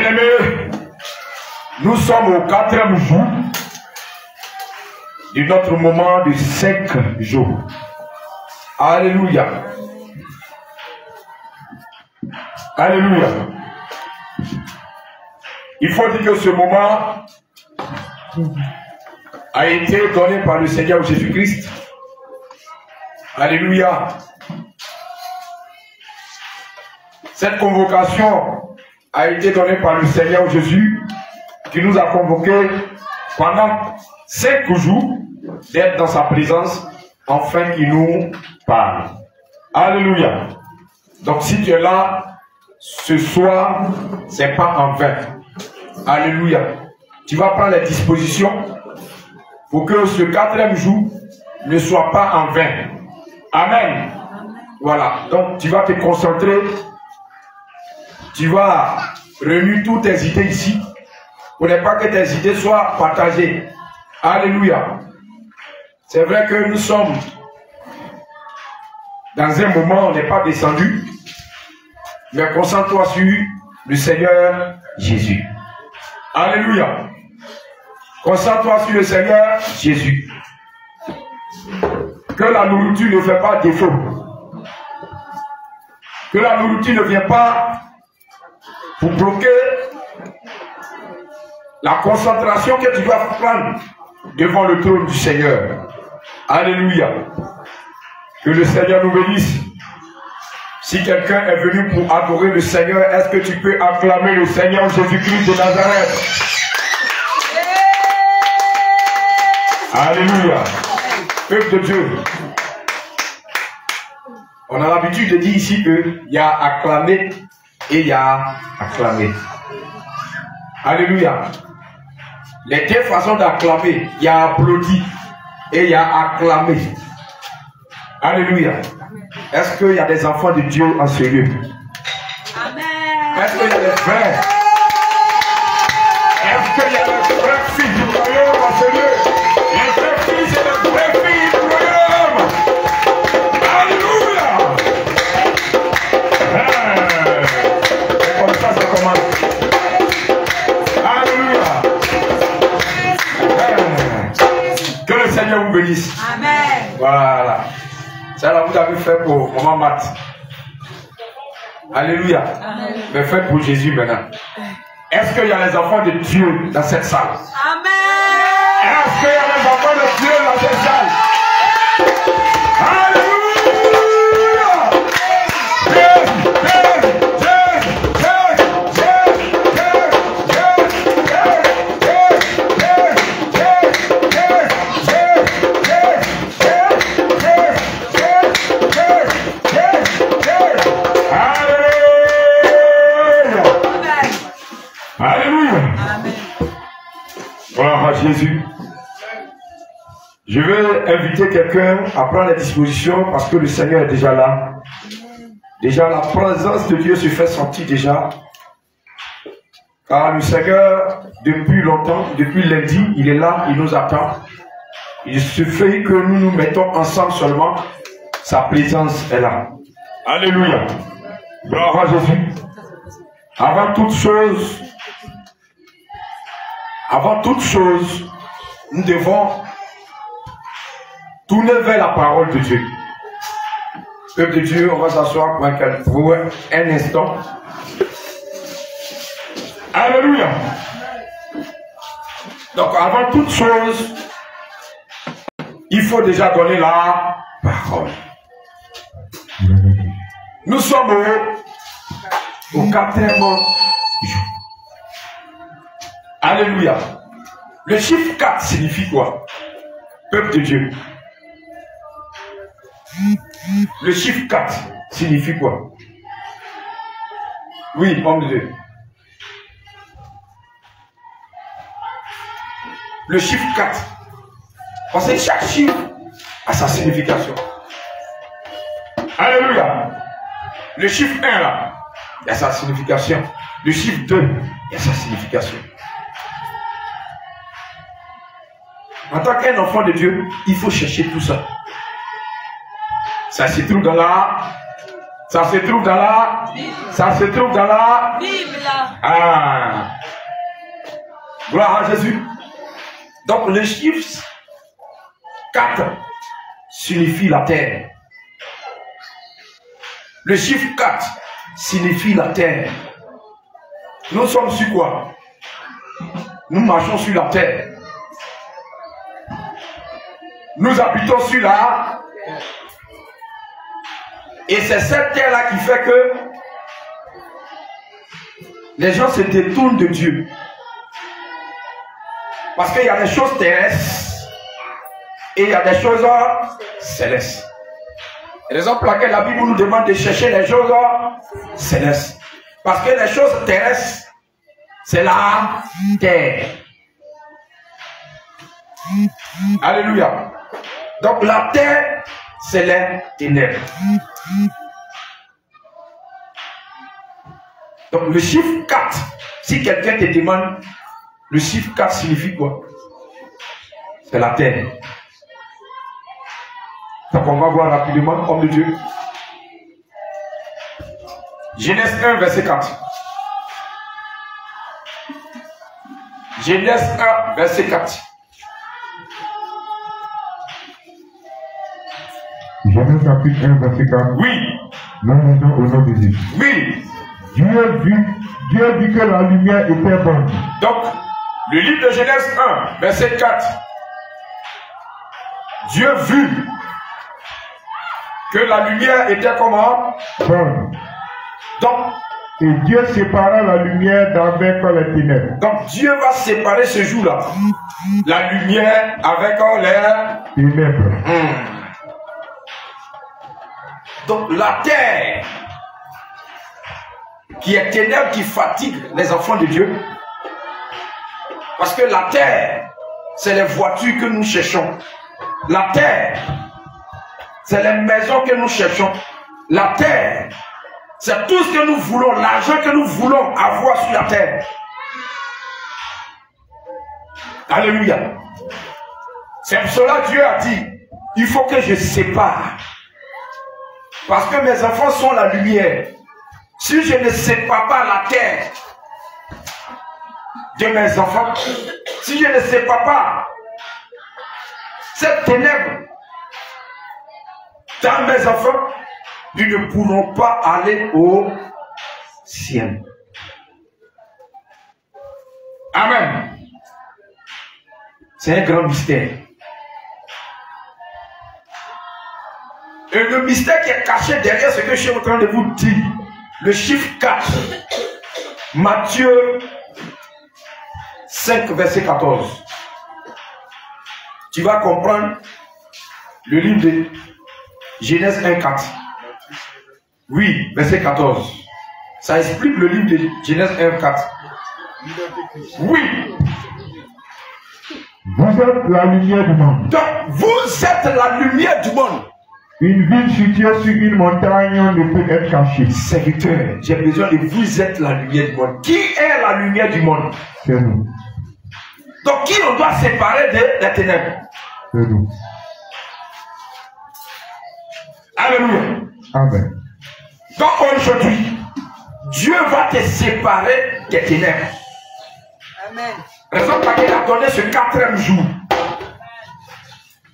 Bien-aimés, nous sommes au 4e jour de notre moment de 5 jours. Alléluia. Alléluia. Il faut dire que ce moment a été donné par le Seigneur Jésus-Christ. Alléluia. Cette convocation a été donnée par le Seigneur Jésus qui nous a convoqués pendant 5 jours d'être dans sa présence afin qu'il nous parle. Alléluia. Donc si tu es là ce soir, c'est pas en vain. Alléluia. Tu vas prendre les dispositions pour que ce 4e jour ne soit pas en vain. Amen. Voilà. Donc tu vas te concentrer. Tu vas réunir toutes tes idées ici pour ne pas que tes idées soient partagées. Alléluia. C'est vrai que nous sommes dans un moment où on n'est pas descendu, mais concentre-toi sur le Seigneur Jésus. Alléluia. Concentre-toi sur le Seigneur Jésus. Que la nourriture ne fait pas défaut. Que la nourriture ne vient pas pour bloquer la concentration que tu dois prendre devant le trône du Seigneur. Alléluia. Que le Seigneur nous bénisse. Si quelqu'un est venu pour adorer le Seigneur, est-ce que tu peux acclamer le Seigneur Jésus-Christ de Nazareth? Alléluia. Peuple de Dieu. On a l'habitude de dire ici qu'il y a acclamé et il y a acclamé. Alléluia. Les deux façons d'acclamer, il y a applaudi et il y a acclamé. Alléluia. Est-ce qu'il y a des enfants de Dieu en ce lieu? Amen. Est-ce qu'il y a des frères? Est-ce qu'il y a des frères filles du royaume en ce lieu? Les frères filles, c'est les vraies filles du royaume. Alléluia. C'est comme ça commence. Alléluia. Que le Seigneur vous bénisse. Amen. Voilà. Ça là, vous avez fait pour maman Matt. Alléluia. Amen. Mais faites pour Jésus maintenant. Est-ce qu'il y a les enfants de Dieu dans cette salle? Amen. Est-ce qu'il y a les enfants de Dieu dans cette salle? Alléluia. Jésus. Je vais inviter quelqu'un à prendre les dispositions parce que le Seigneur est déjà là. Déjà, la présence de Dieu se fait sentir déjà. Car le Seigneur, depuis longtemps, depuis lundi, il est là, il nous attend. Il suffit que nous nous mettons ensemble seulement. Sa présence est là. Alléluia. Gloire à Jésus. Avant toute chose, nous devons tourner vers la parole de Dieu. Peuple de Dieu, on va s'asseoir pour un instant. Alléluia. Donc, avant toute chose, il faut déjà donner la parole. Nous sommes au 4e jour. Alléluia. Le chiffre 4 signifie quoi? Peuple de Dieu. Le chiffre 4 signifie quoi? Oui, homme de Dieu. Le chiffre 4. Parce que chaque chiffre a sa signification. Alléluia. Le chiffre 1 là, il y a sa signification. Le chiffre 2, il y a sa signification. En tant qu'un enfant de Dieu, il faut chercher tout ça. Ça se trouve dans la Ça se trouve dans la Bible. Ça se trouve dans la Bible. Ah. Gloire à Jésus. Donc le chiffre 4 signifie la terre. Le chiffre 4 signifie la terre. Nous sommes sur quoi? Nous marchons sur la terre. Nous habitons sur la... Et c'est cette terre-là qui fait que les gens se détournent de Dieu. Parce qu'il y a des choses terrestres et il y a des choses célestes. Raison pour laquelle la Bible nous demande de chercher les choses célestes. Parce que les choses terrestres, c'est la terre. Alléluia. Donc la terre, c'est les ténèbres. Donc le chiffre 4, si quelqu'un te demande, le chiffre 4 signifie quoi? C'est la terre. Donc on va voir rapidement, homme de Dieu. Genèse 1, verset 4. Genèse 1, verset 4. Genèse chapitre 1, verset 4. Oui. Nous lisons au nom de Jésus. Oui. Dieu vit que la lumière était bonne. Donc, le livre de Genèse 1, verset 4. Dieu vit que la lumière était comment? Bonne. Donc, et Dieu sépara la lumière d'avec les ténèbres. Donc Dieu va séparer ce jour-là la lumière avec les ténèbres. Donc la terre qui est ténèbre, qui fatigue les enfants de Dieu. Parce que la terre, c'est les voitures que nous cherchons. La terre, c'est les maisons que nous cherchons. La terre, c'est tout ce que nous voulons, l'argent que nous voulons avoir sur la terre. Alléluia. C'est pour cela que Dieu a dit, il faut que je sépare. Parce que mes enfants sont la lumière. Si je ne sépare pas la terre de mes enfants, si je ne sépare pas cette ténèbre dans mes enfants, ils ne pourront pas aller au ciel. Amen. C'est un grand mystère. Et le mystère qui est caché derrière ce que je suis en train de vous dire, le chiffre 4, Matthieu 5, verset 14. Tu vas comprendre le livre de Genèse 1, 4. Oui, verset 14. Ça explique le livre de Genèse 1, 4. Oui. Vous êtes la lumière du monde. Donc, vous êtes la lumière du monde. Une ville située sur une montagne ne peut être cachée. Serviteur, j'ai besoin de vous êtes la lumière du monde. Qui est la lumière du monde? C'est nous. Donc, qui on doit séparer de la ténèbres? C'est nous. Alléluia. Amen. Donc, aujourd'hui, Dieu va te séparer des ténèbres. Amen. Raison pour laquelle il a donné ce 4e jour.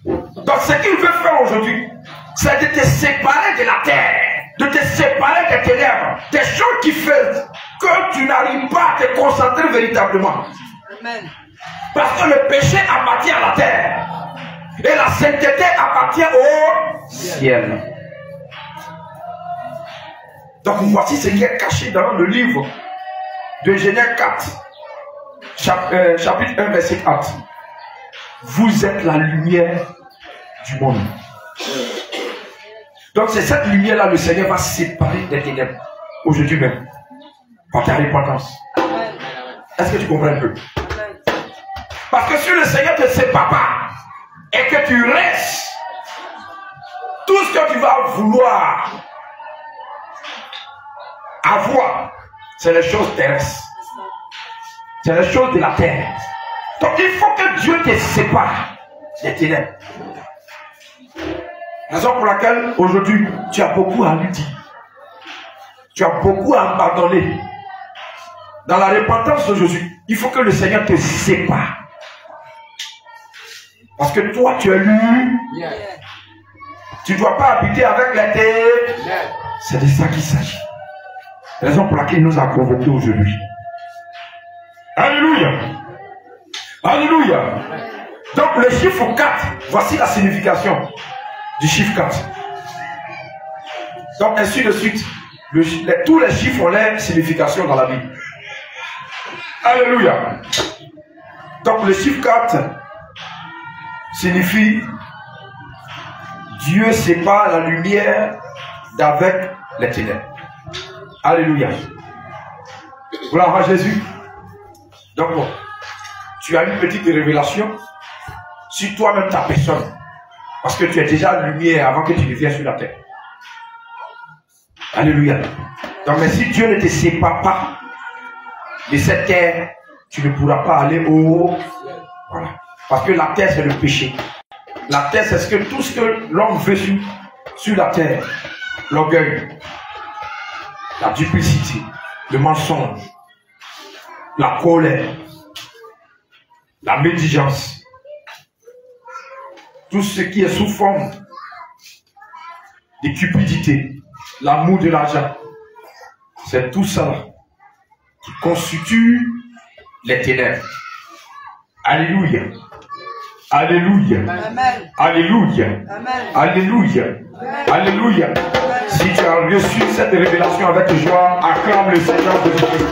Donc, ce qu'il veut faire aujourd'hui, c'est de te séparer de la terre, de te séparer des ténèbres, des choses qui font que tu n'arrives pas à te concentrer véritablement. Amen. Parce que le péché appartient à la terre et la sainteté appartient au ciel. Donc voici ce qui est caché dans le livre de Genèse 4, chapitre 1, verset 4. Vous êtes la lumière du monde. Donc c'est cette lumière-là, le Seigneur va séparer des ténèbres aujourd'hui même, par ta repentance. Est-ce que tu comprends un peu? Parce que si le Seigneur ne te sépare pas et que tu restes, tout ce que tu vas vouloir avoir, c'est les choses terrestres. C'est les choses de la terre. Donc il faut que Dieu te sépare des ténèbres. Raison pour laquelle aujourd'hui tu as beaucoup à lui dire. tu as beaucoup abandonné. Dans la repentance de Jésus, il faut que le Seigneur te sépare. Parce que toi, tu es lui. Tu ne dois pas habiter avec les ténèbres. C'est de ça qu'il s'agit. Raison pour laquelle il nous a convoqués aujourd'hui. Alléluia. Alléluia. Donc le chiffre 4, voici la signification du chiffre 4. Donc ainsi de suite, tous les chiffres ont leur signification dans la Bible. Alléluia. Donc le chiffre 4 signifie Dieu sépare la lumière d'avec les ténèbres. Alléluia. Gloire à Jésus. Donc bon, tu as une petite révélation sur toi-même, ta personne. Parce que tu es déjà lumière avant que tu ne viennes sur la terre. Alléluia. Donc mais si Dieu ne te sépare pas de cette terre, tu ne pourras pas aller au... Voilà. Parce que la terre, c'est le péché. La terre, c'est tout ce que l'homme veut sur la terre. L'orgueil, la duplicité, le mensonge, la colère, la médisance, tout ce qui est sous forme de cupidité, l'amour de l'argent, c'est tout ça qui constitue les ténèbres. Alléluia. Alléluia. Amen. Alléluia. Amen. Alléluia. Alléluia. Si tu as reçu cette révélation avec joie, acclame le Seigneur de Jésus.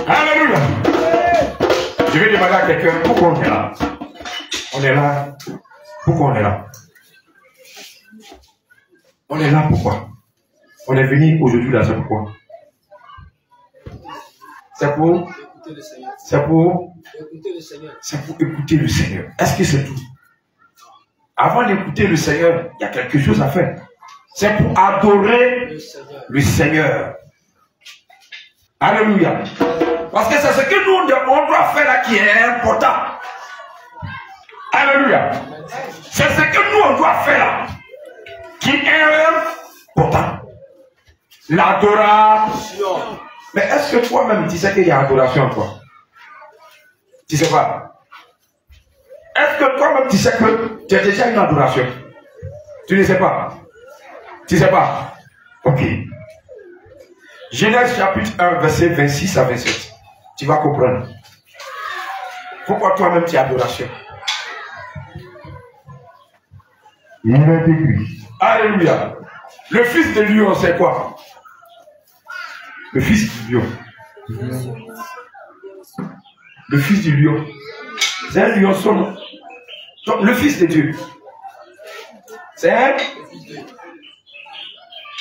Alléluia. Je vais demander à quelqu'un pourquoi on est là. On est là. Pourquoi on est là? On est là pourquoi? On est venu aujourd'hui là, c'est pourquoi? C'est pour écouter le Seigneur. Est-ce que c'est tout? Avant d'écouter le Seigneur, il y a quelque chose à faire. C'est pour adorer le Seigneur. Alléluia. Parce que c'est ce que nous on doit faire là qui est important. Alléluia. C'est ce que nous on doit faire là qui est important. L'adoration. Mais est-ce que toi-même tu sais qu'il y a adoration en toi? Tu sais pas? Est-ce que toi-même tu sais que tu as déjà une adoration? Tu ne sais pas? Tu ne sais pas? Ok. Genèse chapitre 1, verset 26 à 27. Tu vas comprendre. Pourquoi toi-même tu as adoration? Il est écrit. Alléluia. Le fils de lion, c'est quoi? Le fils du lion. Le fils du lion. C'est un lionceau. Donc, le fils de Dieu. C'est un.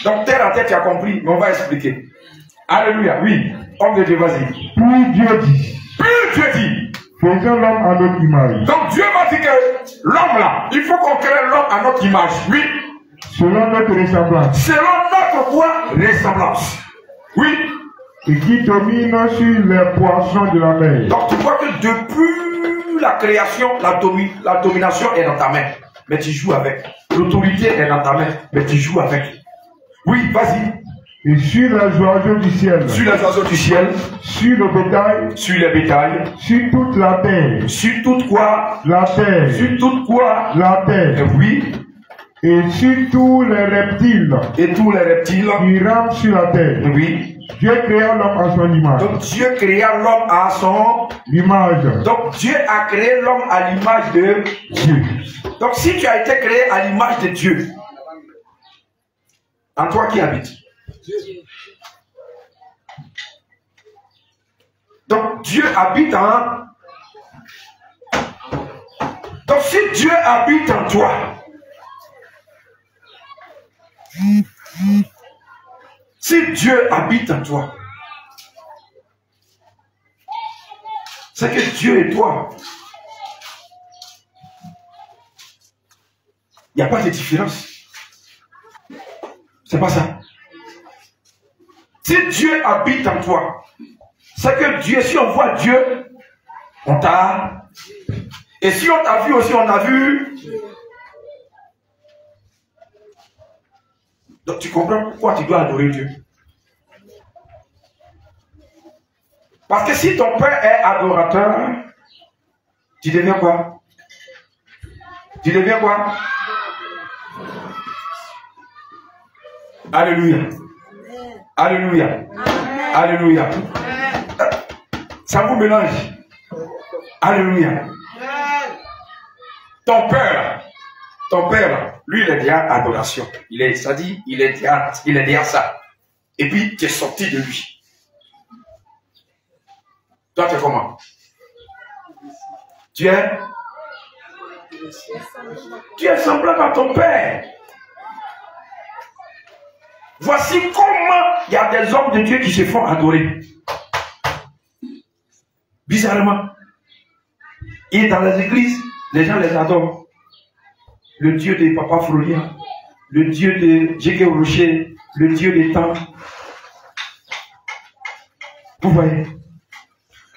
Donc, terre à tête, tu as compris, mais on va expliquer. Alléluia, oui. Homme de Dieu, vas-y. Puis Dieu dit. Puis Dieu dit. Faisons l'homme à notre image. Donc, Dieu va dire que l'homme là, il faut qu'on crée l'homme à notre image. Oui. Selon notre ressemblance. Selon notre quoi? Ressemblance. Oui. Et qui domine sur les poissons de la mer. Donc tu vois que depuis la création, la domination est dans ta main. Mais tu joues avec. L'autorité est dans ta main. Mais tu joues avec. Oui, vas-y. Et sur les oiseaux du ciel. Sur les oiseaux du ciel. Sur le bétail. Sur les bétails. Sur toute la terre. Sur toute quoi? La terre. Sur toute quoi? La terre. Oui. Et sur tous les reptiles. Et tous les reptiles. Qui rampent sur la terre. Oui. Dieu créa l'homme à son image. Donc Dieu créa l'homme à son image. Donc Dieu a créé l'homme à l'image de Dieu. Donc si tu as été créé à l'image de Dieu, en toi qui habite. Donc Dieu habite en. Donc si Dieu habite en toi, si Dieu habite en toi, c'est que Dieu et toi, il n'y a pas de différence. C'est pas ça. Si Dieu habite en toi, c'est que Dieu, si on voit Dieu, on t'a. Et si on t'a vu aussi, on a vu. Donc tu comprends pourquoi tu dois adorer Dieu. Parce que si ton père est adorateur, tu deviens quoi? Tu deviens quoi? Alléluia. Alléluia. Alléluia. Ça vous mélange. Alléluia. Ton père, lui, il est déjà adoration. Il est déjà ça. Et puis, tu es sorti de lui. Toi, tu es comment? Tu es semblable à ton père. Voici comment il y a des hommes de Dieu qui se font adorer. Bizarrement. Et dans les églises, les gens les adorent. Le Dieu de Papa Frolia, le Dieu de J.K. Rocher, le Dieu des temps. Vous voyez?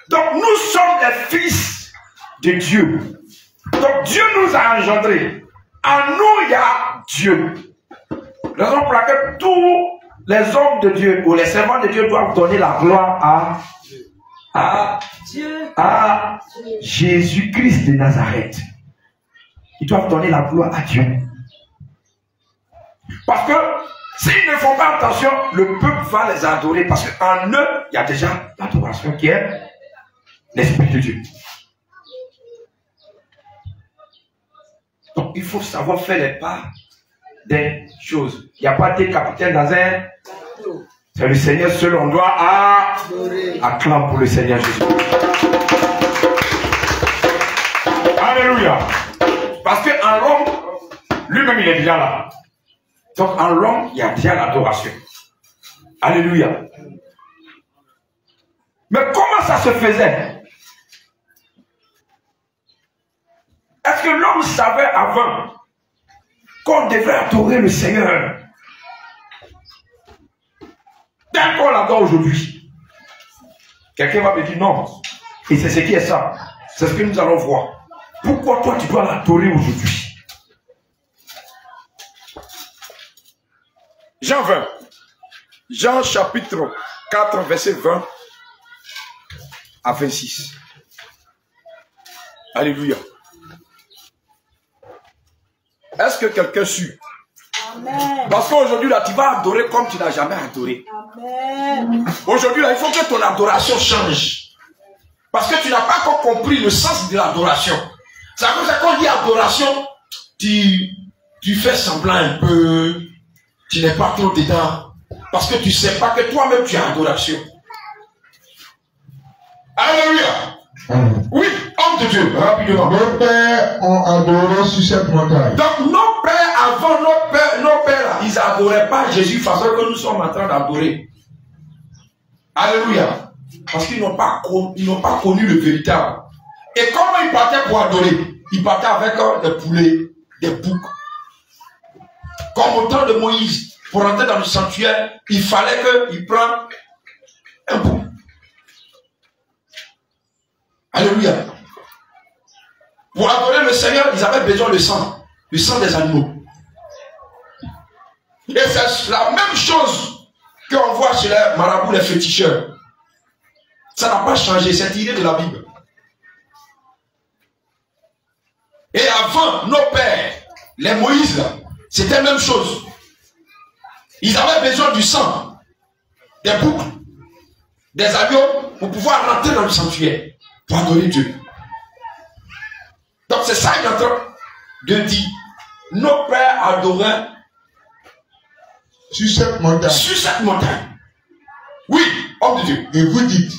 Donc nous sommes des fils de Dieu. Donc Dieu nous a engendrés. En nous, il y a Dieu. Raison pour laquelle tous les hommes de Dieu ou les servants de Dieu doivent donner la gloire à Jésus-Christ de Nazareth. Ils doivent donner la gloire à Dieu. Parce que s'ils ne font pas attention, le peuple va les adorer. Parce qu'en eux, il y a déjà l'adoration qui est l'Esprit de Dieu. Donc il faut savoir faire les pas des choses. Il n'y a pas de capitaine dans un... C'est le Seigneur seul, on doit acclamer pour le Seigneur Jésus. Alléluia. Parce qu'en l'homme, lui-même il est déjà là. Donc en l'homme, il y a déjà l'adoration. Alléluia. Mais comment ça se faisait? Est-ce que l'homme savait avant qu'on devait adorer le Seigneur tel qu'on l'adore aujourd'hui? Quelqu'un va me dire non. Et c'est ce qui est ça. C'est ce que nous allons voir. Pourquoi toi tu dois l'adorer aujourd'hui? Jean 20. Jean chapitre 4, verset 20 à 26. Alléluia. Est-ce que quelqu'un suit? Amen. Parce qu'aujourd'hui, là, tu vas adorer comme tu n'as jamais adoré. Aujourd'hui, là, il faut que ton adoration change. Parce que tu n'as pas encore compris le sens de l'adoration. C'est à cause que quand on dit adoration, tu fais semblant un peu, tu n'es pas trop dedans. Parce que tu ne sais pas que toi-même tu as adoration. Alléluia. Oui, homme de Dieu, rapidement. Nos pères ont adoré sur cette montagne. Donc nos pères, avant nos pères là, ils n'adoraient pas Jésus façon que nous sommes en train d'adorer. Alléluia. Parce qu'ils n'ont pas connu le véritable. Et comment ils partaient pour adorer? Ils partaient avec des poulets, des boucs. Comme au temps de Moïse, pour entrer dans le sanctuaire, il fallait qu'il prenne un bouc. Alléluia. Pour adorer le Seigneur, ils avaient besoin de sang des animaux. Et c'est la même chose qu'on voit chez les marabouts, les féticheurs. Ça n'a pas changé, cette idée de la Bible. Et avant, nos pères, les Moïse, c'était la même chose. Ils avaient besoin du sang, des boucs, des agneaux, pour pouvoir rentrer dans le sanctuaire, pour adorer Dieu. Donc c'est ça qu'il est en train de dire. Nos pères adoraient sur cette montagne. Sur cette montagne. Oui, homme de Dieu. Et vous dites.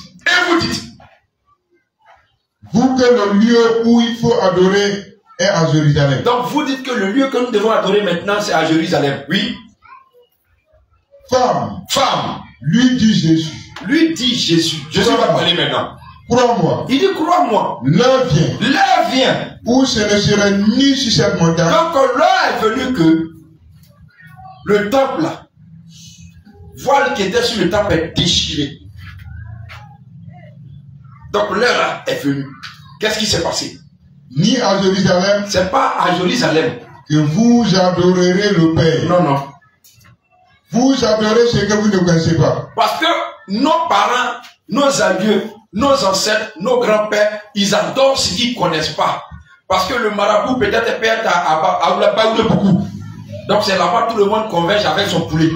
Vous que le lieu où il faut adorer est à Jérusalem. Donc vous dites que le lieu que nous devons adorer maintenant c'est à Jérusalem. Oui. Femme. Lui dit Jésus. Jésus va parler maintenant. Crois-moi. Il dit crois-moi. L'heure vient. Où ce ne serait ni sur cette montagne. Donc l'heure est venue que le temple là, voile qui était sur le temple est déchiré. Donc l'heure est venue. Qu'est-ce qui s'est passé? Ni à Jérusalem. C'est pas à Jérusalem que vous adorerez le Père. Non. Vous adorez ce que vous ne connaissez pas. Parce que nos parents, nos aïeux, nos ancêtres, nos grands-pères, ils adorent ce qu'ils ne connaissent pas. Parce que le marabout peut-être perd à Oulabaoule beaucoup. Donc c'est là-bas tout le monde converge avec son poulet.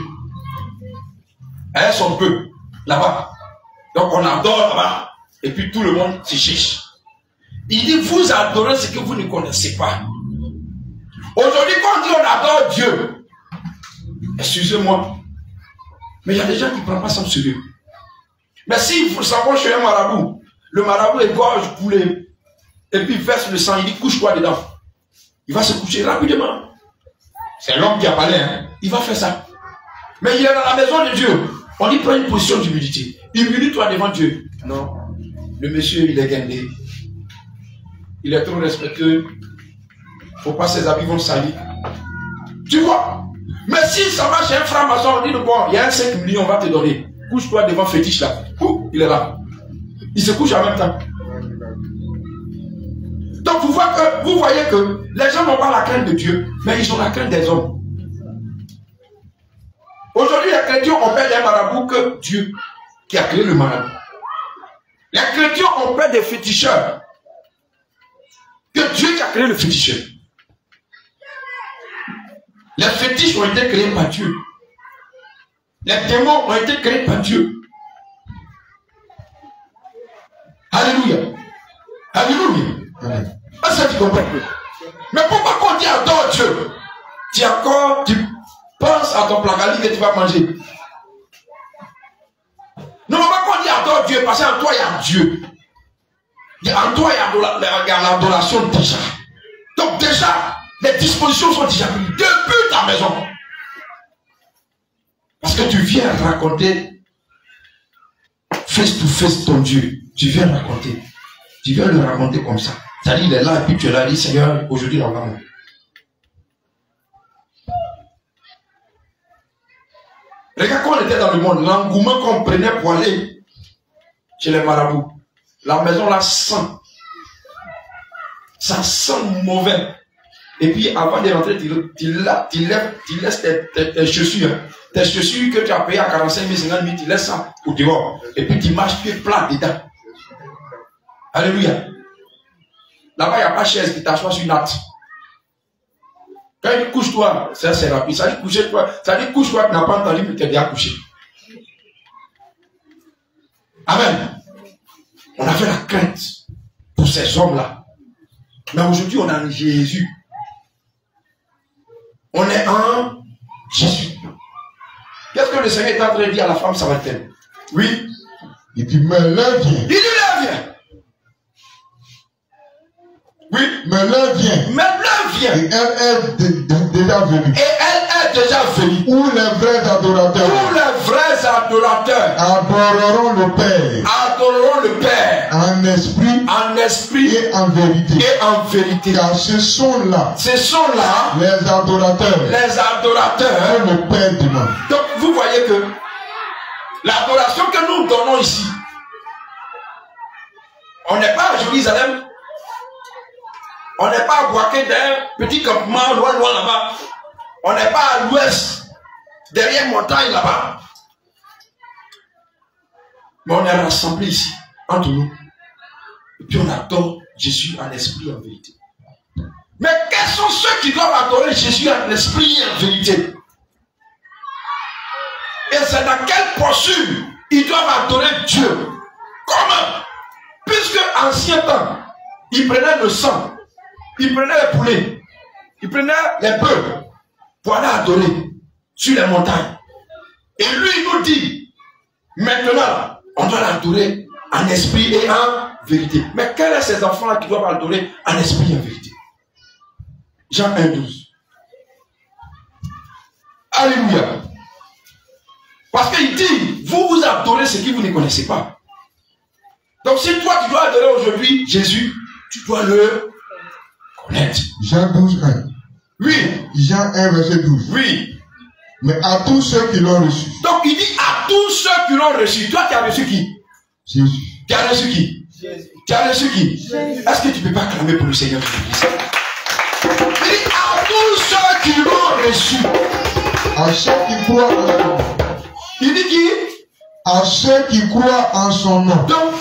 Avec son peu. Là-bas. Donc on adore là-bas. Et puis tout le monde se cherche. Il dit, vous adorez ce que vous ne connaissez pas. Aujourd'hui, quand on dit on adore Dieu, excusez-moi, mais il y a des gens qui ne prennent pas ça au sérieux. Mais si vous savez chez un marabout, le marabout égorge poulet, et puis verse le sang, il dit couche-toi dedans. Il va se coucher rapidement. C'est l'homme qui a parlé, hein. Il va faire ça. Mais il est dans la maison de Dieu. On lui prend une position d'humilité. Humilie-toi devant Dieu. Non. Le monsieur, il est guindé. Il est trop respectueux. Faut pas ses habits vont salir. Tu vois? Mais si ça va chez un franc-maçon, on dit bon, il y a un 5 millions, on va te donner. Couche-toi devant fétiche là. Ouh, il est là. Il se couche en même temps. Donc vous voyez que les gens n'ont pas la crainte de Dieu, mais ils ont la crainte des hommes. Aujourd'hui, les chrétiens ont peur des marabouts que Dieu qui a créé le marabout. Les chrétiens ont peur des féticheurs que Dieu qui a créé le féticheur. Les fétiches ont été créés par Dieu. Les démons ont été créés par Dieu. Alléluia. Alléluia. Est-ce que tu comprends? Mais pourquoi quand on dit adore Dieu, tu penses à ton placali que tu vas manger? Non, mais quand on dit adore Dieu, parce qu'en toi il y a Dieu. En toi il y a l'adoration déjà. Donc déjà, les dispositions sont déjà prises depuis ta maison. Parce que tu viens raconter face to face ton Dieu. Tu viens raconter. Tu viens le raconter comme ça. C'est-à-dire, il est là et puis tu es là, il dit, Seigneur, aujourd'hui, on va mourir. Regarde, quand on était dans le monde, l'engouement qu'on prenait pour aller chez les marabouts, la maison là sent. Ça sent mauvais. Et puis, avant de rentrer, tu laisses tes chaussures. Tes chaussures que tu as payées à 45 000, 50 000, tu laisses ça au dehors. Et puis, tu marches pied plat dedans. Alléluia. Là-bas, il n'y a pas de chaise qui t'assoit sur une natte. Quand il dit couche-toi, ça c'est rapide. Ça dit couche-toi, ça dit couche-toi, tu n'as pas entendu, mais tu es déjà couché. Amen. On avait la crainte pour ces hommes-là. Mais aujourd'hui, on a Jésus. On est en Jésus. Qu'est-ce que le Seigneur est en train de dire à la femme samaritaine? Oui. Il dit, mais l'heure vient. Il dit, l'heure vient. Oui. Mais l'heure vient. Mais l'heure vient. Et elle est déjà venue. Et elle est déjà venue. Où les vrais adorateurs. Où les vrais adorateurs adoreront le Père. Adoreront le Père. En esprit. En esprit. Et en vérité. Et en vérité. Car ce sont là. Ce sont là. Les adorateurs. Les adorateurs. Que le Père demande. Donc vous voyez que l'adoration que nous donnons ici, on n'est pas à Jérusalem. On n'est pas à Boaké d'un petit campement loin là-bas. On n'est pas à l'ouest, derrière une montagne là-bas. Mais on est rassemblés ici, entre nous. Et puis on adore Jésus en esprit et en vérité. Mais quels sont ceux qui doivent adorer Jésus en esprit et en vérité? Et c'est dans quelle posture ils doivent adorer Dieu? Comment? Puisque ancien temps, ils prenaient le sang. Il prenait les poulets, il prenait les bœufs pour aller adorer sur les montagnes. Et lui, il nous dit, maintenant, on doit l'adorer en esprit et en vérité. Mais quels sont ces enfants-là qui doivent adorer en esprit et en vérité? Jean 1,12. Alléluia. Parce qu'il dit, vous adorez ce que vous ne connaissez pas. Donc si toi, tu dois adorer aujourd'hui Jésus, tu dois le connaître. Jean 12, 1. Oui. Jean 1, verset 12. Oui. Mais à tous ceux qui l'ont reçu. Donc il dit à tous ceux qui l'ont reçu. Toi, tu as reçu qui? Jésus. Tu as reçu qui? Jésus. Tu as reçu qui? Est-ce que tu ne peux pas clamer pour le Seigneur Jésus-Christ? Il dit à tous ceux qui l'ont reçu. À ceux qui croient en son nom. Il dit qui? À ceux qui croient en son nom. Donc,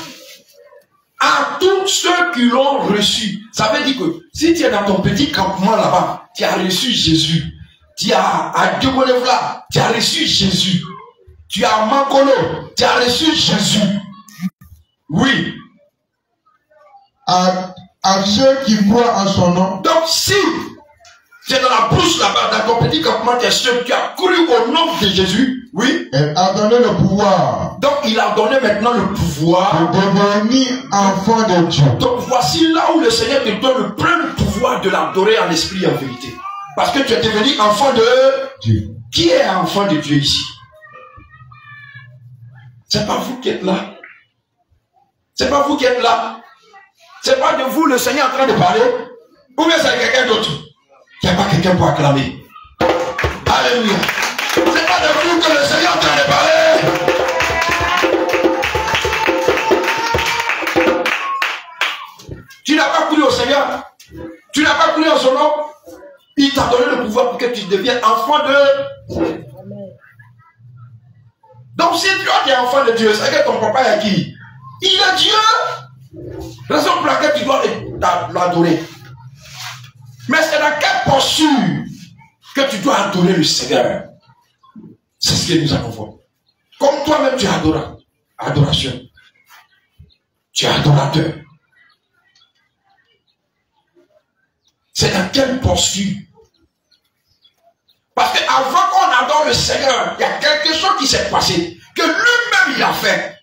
à tous ceux qui l'ont reçu. Ça veut dire que si tu es dans ton petit campement là-bas, tu as reçu Jésus. Tu as à Diobolevla, tu as reçu Jésus. Tu as à Mankolo, tu as reçu Jésus. Oui. À ceux qui croient en son nom. Donc si tu es dans la brousse là-bas, dans ton petit campement, tu as cru au nom de Jésus, oui. Elle a donné le pouvoir. Donc il a donné maintenant le pouvoir de devenir enfant de Dieu. Donc voici là où le Seigneur te donne le plein pouvoir de l'adorer en esprit et en vérité. Parce que tu es devenu enfant de Dieu. Qui est enfant de Dieu ici? C'est pas vous qui êtes là. C'est pas vous qui êtes là. C'est pas de vous le Seigneur en train de parler. Ou bien c'est quelqu'un d'autre. Il n'y a pas quelqu'un pour acclamer. Alléluia. C'est pas de vous que le Seigneur est en train de parler. Tu n'as pas cru au Seigneur. Tu n'as pas cru en son nom. Il t'a donné le pouvoir pour que tu deviennes enfant de... Donc si toi tu es enfant de Dieu, c'est que ton papa est qui? Il est Dieu. Raison pour laquelle tu dois l'adorer. Mais c'est dans quelle posture que tu dois adorer le Seigneur? C'est ce que nous allons voir. Comme toi-même tu es adoration. Tu es adorateur. C'est dans quelle posture? Parce qu'avant qu'on adore le Seigneur, il y a quelque chose qui s'est passé, que lui-même il a fait,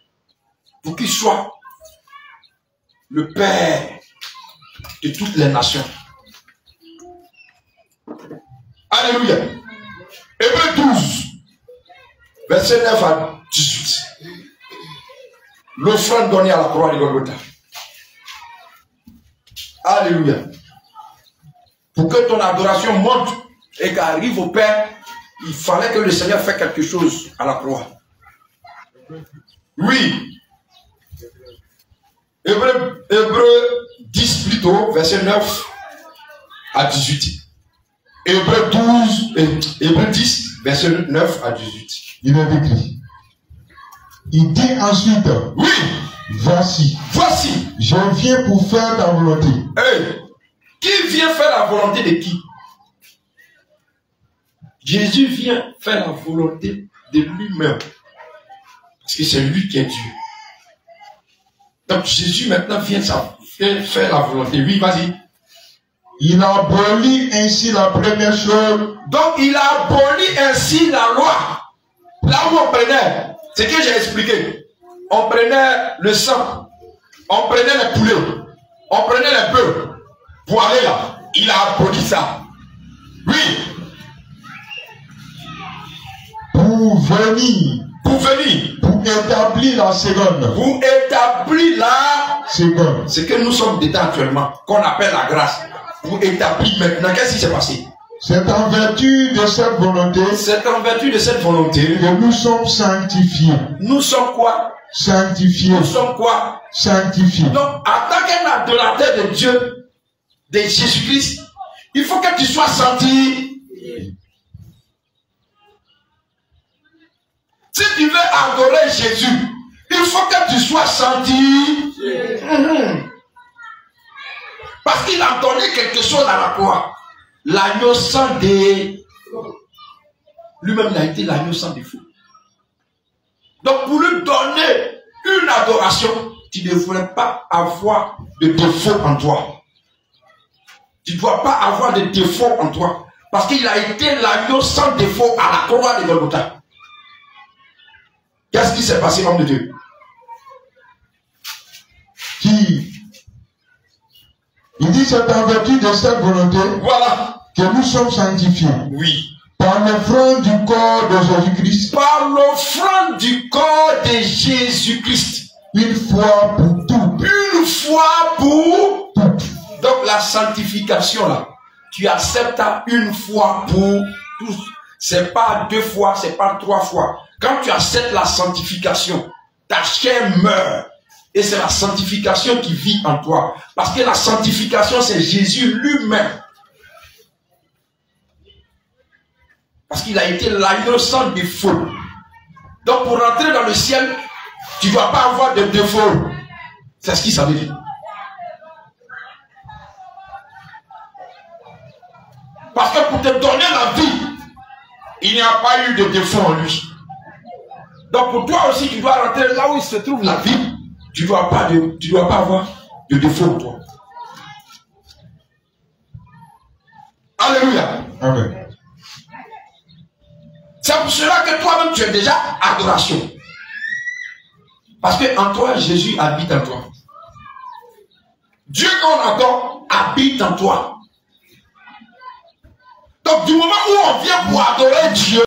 pour qu'il soit le Père de toutes les nations. Alléluia. Hébreux 12, verset 9 à 18. L'offrande donnée à la croix de Golgotha. Alléluia. Pour que ton adoration monte et qu'arrive au Père, il fallait que le Seigneur fasse quelque chose à la croix. Oui. Hébreux 10 plutôt, verset 9 à 18. Hébreux 10, verset 9 à 18. Il est écrit. Il dit ensuite, oui, voici, je viens pour faire ta volonté. Hey, qui vient faire la volonté de qui? Jésus vient faire la volonté de lui-même. Parce que c'est lui qui est Dieu. Donc Jésus maintenant vient faire la volonté. Oui, vas-y. Il a aboli ainsi la première chose. Donc il a aboli ainsi la loi. Là où on prenait, ce que j'ai expliqué. On prenait le sang. On prenait les poulets. On prenait les bœufs. Pour aller là. Il a aboli ça. Oui. Pour venir. Pour établir la seconde. Pour établir la seconde. Ce que nous sommes dedans actuellement, qu'on appelle la grâce. Pour établir maintenant, qu'est-ce qui s'est passé? C'est en vertu de cette volonté. C'est en vertu de cette volonté que nous sommes sanctifiés. Nous sommes quoi? Sanctifiés. Nous sommes quoi? Sanctifiés. Donc, en tant qu'un adorateur de Dieu, de Jésus-Christ, il faut que tu sois sanctifié. Si tu veux adorer Jésus, il faut que tu sois sanctifié. Parce qu'il a donné quelque chose à la croix. L'agneau sans défaut. Lui-même il a été l'agneau sans défaut. Donc pour lui donner une adoration, tu ne devrais pas avoir de défaut en toi. Tu ne dois pas avoir de défaut en toi. Parce qu'il a été l'agneau sans défaut à la croix de Golgotha. Qu'est-ce qui s'est passé, homme de Dieu? Il dit c'est en vertu de cette volonté, voilà, que nous sommes sanctifiés. Oui. Par l'offrande du corps de Jésus-Christ. Par l'offrande du corps de Jésus-Christ. Une fois pour toutes. Une fois pour toutes. Donc la sanctification là, tu acceptes une fois pour tous. C'est pas 2 fois, c'est pas 3 fois. Quand tu acceptes la sanctification, ta chair meurt. Et c'est la sanctification qui vit en toi. Parce que la sanctification, c'est Jésus lui-même. Parce qu'il a été l'agneau sans défaut. Donc pour rentrer dans le ciel, tu ne dois pas avoir de défaut. C'est ce qu'il ça veut dire. Parce que pour te donner la vie, il n'y a pas eu de défaut en lui. Donc pour toi aussi, tu dois rentrer là où il se trouve la vie. Tu ne dois pas avoir de défaut en toi. Alléluia. Amen. C'est pour cela que toi-même tu es déjà adoration. Parce que en toi, Jésus habite en toi. Dieu qu'on adore habite en toi. Donc du moment où on vient pour adorer Dieu,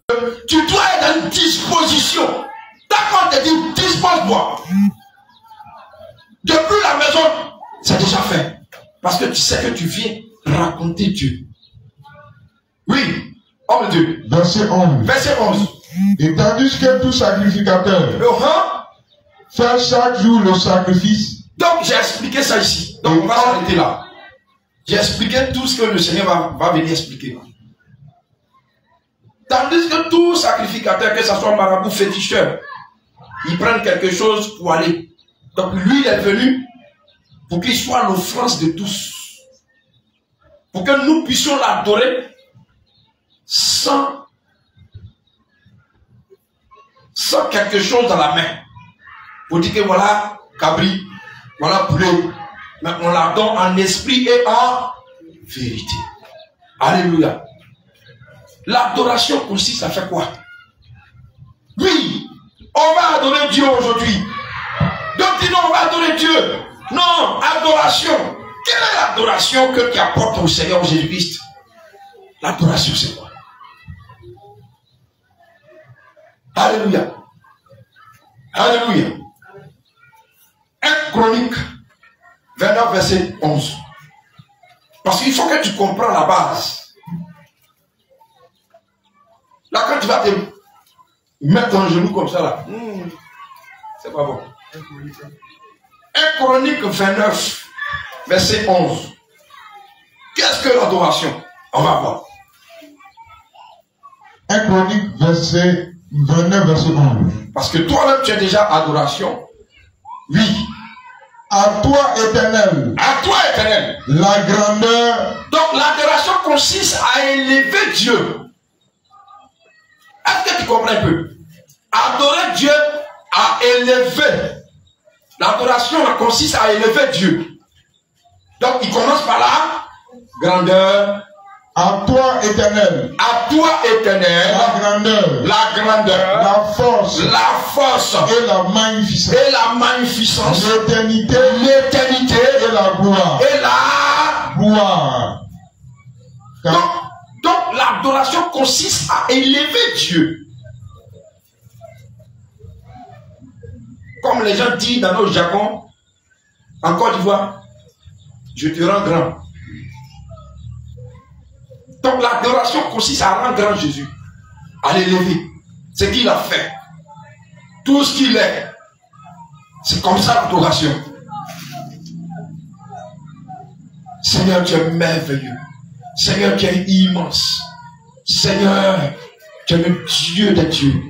tu dois être dans une disposition. D'accord, on te dit dispose-toi. Depuis la maison, c'est déjà fait. Parce que tu sais que tu viens raconter Dieu. Oui, homme de Dieu. Verset 11. Verset 11. Et tandis que tout sacrificateur fait chaque jour le sacrifice. Donc j'ai expliqué ça ici. Donc on va s'arrêter là. J'ai expliqué tout ce que le Seigneur va venir expliquer. Tandis que tout sacrificateur, que ce soit marabout, féticheur, ils prennent quelque chose pour aller. Donc lui, il est venu pour qu'il soit l'offrande de tous. Pour que nous puissions l'adorer sans quelque chose dans la main. Pour dire que voilà, cabri, voilà poulet. Mais on l'adore en esprit et en vérité. Alléluia. L'adoration consiste à faire quoi? Oui, on va adorer Dieu aujourd'hui. Donc dis non, on va adorer Dieu. Non, adoration. Quelle est l'adoration que tu apportes au Seigneur Jésus-Christ? L'adoration, c'est quoi? Alléluia. Alléluia. 1 Chronique 29, verset 11. Parce qu'il faut que tu comprennes la base. Là, quand tu vas te mettre ton genou comme ça, là, c'est pas bon. 1 Chronique 29, verset 11. Qu'est-ce que l'adoration? On va voir. 1 Chronique 29, verset 11. Parce que toi-même, tu es déjà adoration. Oui. À toi, Éternel. À toi, Éternel. La grandeur. Donc, l'adoration consiste à élever Dieu. Est-ce que tu comprends un peu? Adorer Dieu, à élever. L'adoration consiste à élever Dieu. Donc, il commence par la grandeur. À toi, Éternel. À toi, Éternel. La grandeur. La grandeur. La force. La force. Et la magnificence. Et la magnificence. L'éternité. L'éternité. Et la gloire. Et la gloire. Donc l'adoration consiste à élever Dieu. Comme les gens disent dans nos jargons, en Côte d'Ivoire, je te rends grand. Donc l'adoration consiste à rendre grand Jésus, à l'élever. Ce qu'il a fait, tout ce qu'il est, c'est comme ça l'adoration. Seigneur, tu es merveilleux. Seigneur, tu es immense. Seigneur, tu es le Dieu des dieux.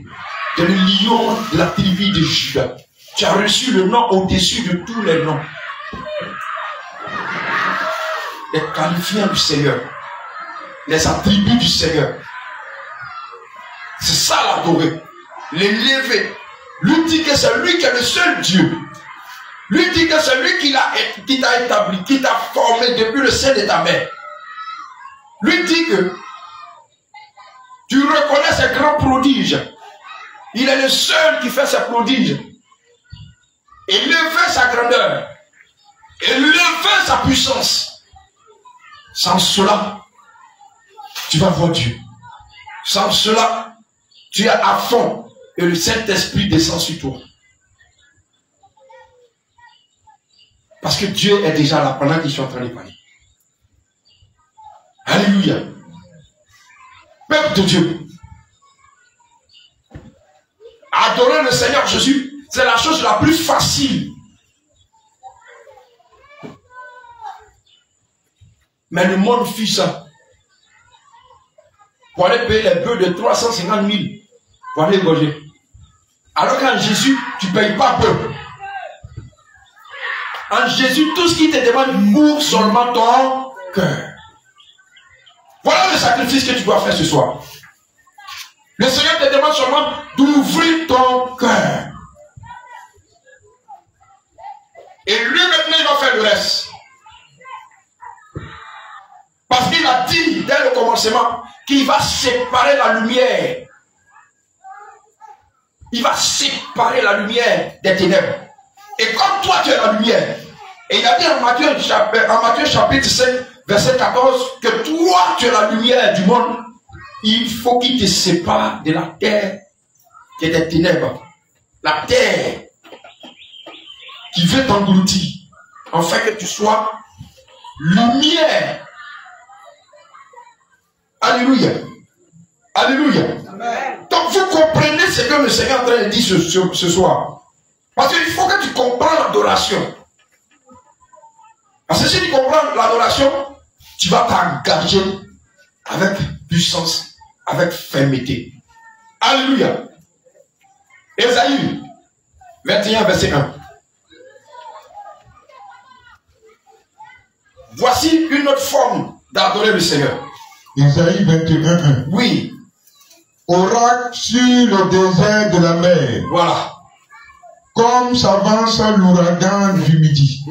Tu es le lion de la tribu de Juda. Tu as reçu le nom au-dessus de tous les noms. Les qualifiants du Seigneur. Les attributs du Seigneur. C'est ça l'adorer. L'élever. Lui dit que c'est lui qui est le seul Dieu. Lui dit que c'est lui qui t'a établi, qui t'a formé depuis le sein de ta mère. Lui dit que tu reconnais ses grands prodiges. Il est le seul qui fait ses prodiges. Élever sa grandeur. Élever sa puissance. Sans cela, tu vas voir Dieu. Sans cela, tu es à fond et le Saint-Esprit descend sur toi. Parce que Dieu est déjà là pendant qu'ils sont en train de parler. Alléluia. Peuple de Dieu. Adorer le Seigneur Jésus, c'est la chose la plus facile. Mais le monde fit ça. pour aller payer les bœufs de 350 000 pour aller égorger. Alors qu'en Jésus, tu ne payes pas peu. En Jésus, tout ce qui te demande ouvre seulement ton cœur. Voilà le sacrifice que tu dois faire ce soir. Le Seigneur te demande seulement d'ouvrir ton cœur. Et lui maintenant, il va faire le reste. Parce qu'il a dit dès le commencement qu'il va séparer la lumière. Il va séparer la lumière des ténèbres. Et comme toi tu es la lumière, et il a dit en Matthieu chapitre 5, verset 14, que toi tu es la lumière du monde, il faut qu'il te sépare de la terre qui est des ténèbres. La terre qui veut t'engloutir, afin que tu sois lumière. Alléluia. Alléluia. Amen. Donc vous comprenez ce que le Seigneur est en train de dire ce soir. Parce qu'il faut que tu comprennes l'adoration. Parce que si tu comprends l'adoration, tu vas t'engager avec puissance, avec fermeté. Alléluia. Ésaïe 21, verset 1. Voici une autre forme d'adorer le Seigneur. Ésaïe 21, 1. Oui. Oracle sur le désert de la mer. Voilà. Comme s'avance l'ouragan du midi.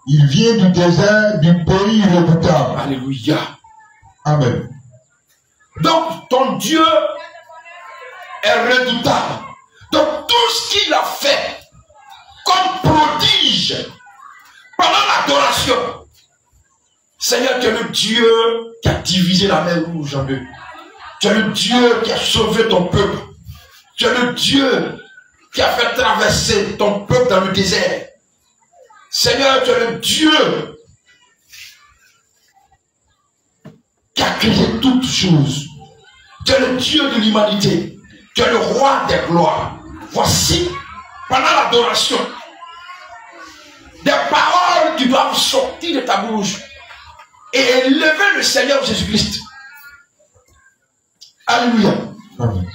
Il vient du désert du pays redoutable. Alléluia. Amen. Donc, ton Dieu est redoutable. Donc, tout ce qu'il a fait comme prodige pendant l'adoration. Seigneur, tu es le Dieu qui a divisé la mer rouge en deux. Tu es le Dieu qui a sauvé ton peuple. Tu es le Dieu qui a fait traverser ton peuple dans le désert. Seigneur, tu es le Dieu qui a créé toutes choses. Tu es le Dieu de l'humanité. Tu es le roi des gloires. Voici, pendant l'adoration, des paroles qui doivent sortir de ta bouche et élever le Seigneur Jésus-Christ. Alléluia. Amen.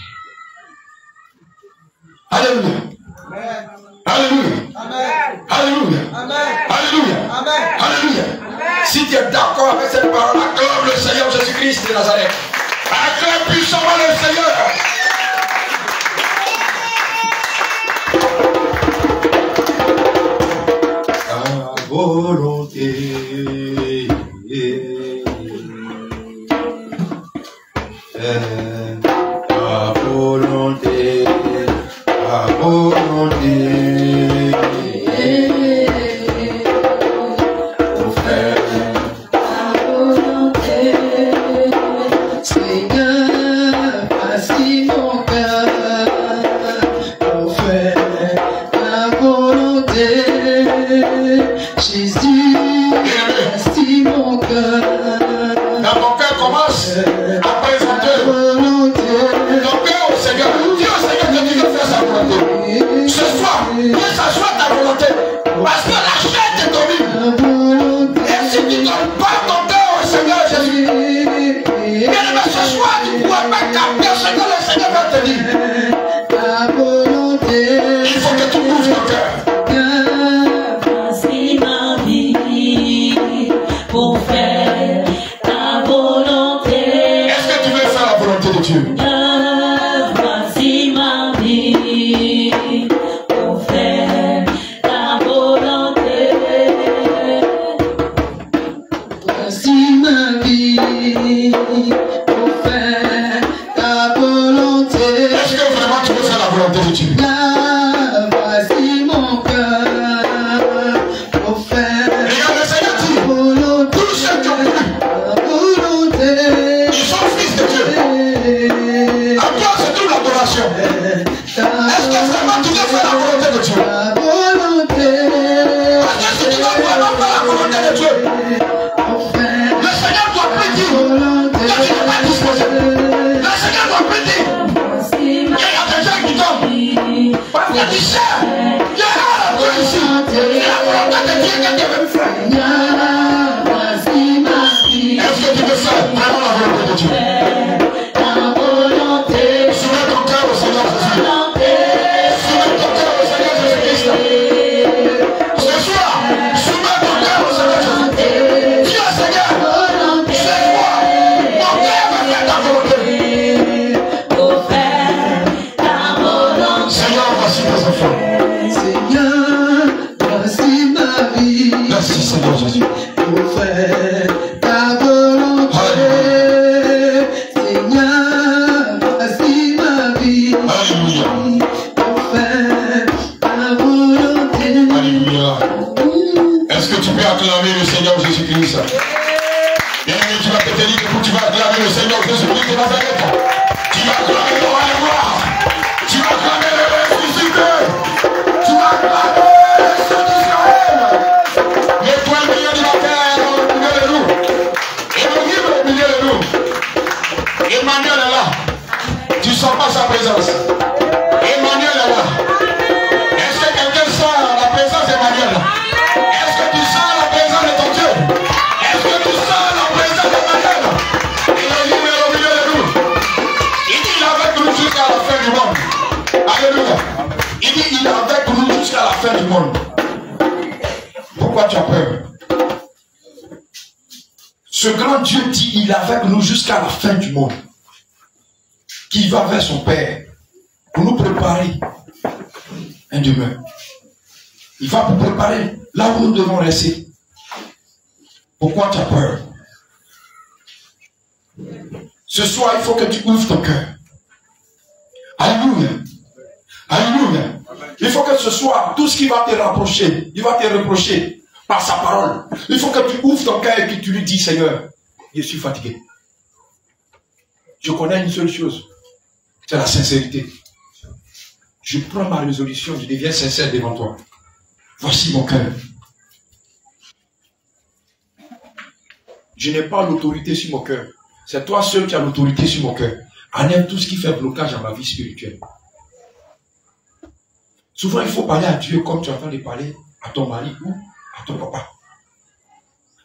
Alléluia. Amen. Alléluia. Amen. Alléluia. Amen. Alléluia. Amen. Alléluia. Si tu es d'accord avec cette parole, acclame le Seigneur Jésus-Christ de Nazareth. Acclame puissamment le Seigneur. Ta volonté ta volonté, ta volonté, pour faire ta volonté, Seigneur, voici mon cœur, pour faire ta volonté, Jésus, voici mon cœur. dans mon cœur commence à présenter ton cœur au Seigneur. Dis au Seigneur que tu veux faire sa volonté. Ce soir, que ça soit ta volonté. Parce que la chair te domine. Et si tu ne donnes pas ton cœur au Seigneur Jésus, bien aimé, ce soir, tu ne pourras pas capter ce que le Seigneur va te dire. Ta volonté, Il faut que tu ouvres ton cœur. voici ma vie pour faire ta volonté. Est-ce que tu veux faire la volonté de Dieu? Voici ma vie pour faire ta volonté. Voici ma vie pour faire ta volonté. Est-ce que vraiment tu veux faire la volonté de Dieu? Voici mon cœur pour faire Regarde, le Seigneur dit, ta volonté. tous ceux qui ont cru, Ta volonté. ils sont fils de Dieu. À toi, c'est toute l'adoration. Est-ce que vraiment tu veux faire la volonté de Dieu? Ta volonté. Parce que si tu veux vraiment faire la volonté de Dieu, Pour faire le Seigneur doit plus ta dire volonté. que tu n'es pas disposé. Le Seigneur doit plus dire qu'il y a des gens qui tombent. Parce que tu sais, il y a Dieu ici. C'est la volonté de Dieu que tu veux faire. Voici ma vie. Est-ce que tu veux faire vraiment la volonté de Dieu? voici tes enfants. Seigneur, voici ma vie. Merci Seigneur Jésus. Pour faire ta volonté. Seigneur, voici ma vie. Alléluia. Pour faire ta volonté. Alléluia. Est-ce que tu peux acclamer le Seigneur Jésus-Christ? Bien-aimé, tu vas te dire que tu vas acclamer le Seigneur Jésus-Christ de Nazareth. Tu vas acclamer le roi de gloire. Tu vas acclamer le ressuscité. Tu vas acclamer le Saint d'Israël. L'étoile milieu de la terre au milieu de nous. Élohim au milieu de nous. Emmanuel est là. Tu ne sens pas sa présence. Emmanuel est là. Est-ce que quelqu'un sent la présence d'Emmanuel? Est-ce que tu sens la présence de ton Dieu? Est-ce que tu sens la présence d'Emmanuel? Élohim est au milieu de nous. Il dit il est avec nous jusqu'à la fin du monde. Alléluia. Il dit il est avec nous jusqu'à la fin du monde. Pourquoi tu as peur? Ce grand Dieu dit il est avec nous jusqu'à la fin du monde. Qui va vers son Père pour nous préparer un demeure. Il va nous préparer là où nous devons rester. Pourquoi tu as peur? Ce soir, il faut que tu ouvres ton cœur. Alléluia. Alléluia. Il faut que ce soir, tout ce qui va te rapprocher, il va te reprocher par sa parole. Il faut que tu ouvres ton cœur et que tu lui dis, Seigneur, je suis fatigué. Je connais une seule chose, c'est la sincérité. Je prends ma résolution, je deviens sincère devant toi. Voici mon cœur. Je n'ai pas l'autorité sur mon cœur. C'est toi seul qui as l'autorité sur mon cœur. Enlève tout ce qui fait blocage à ma vie spirituelle. Souvent, il faut parler à Dieu comme tu es en train de parler à ton mari ou à ton papa.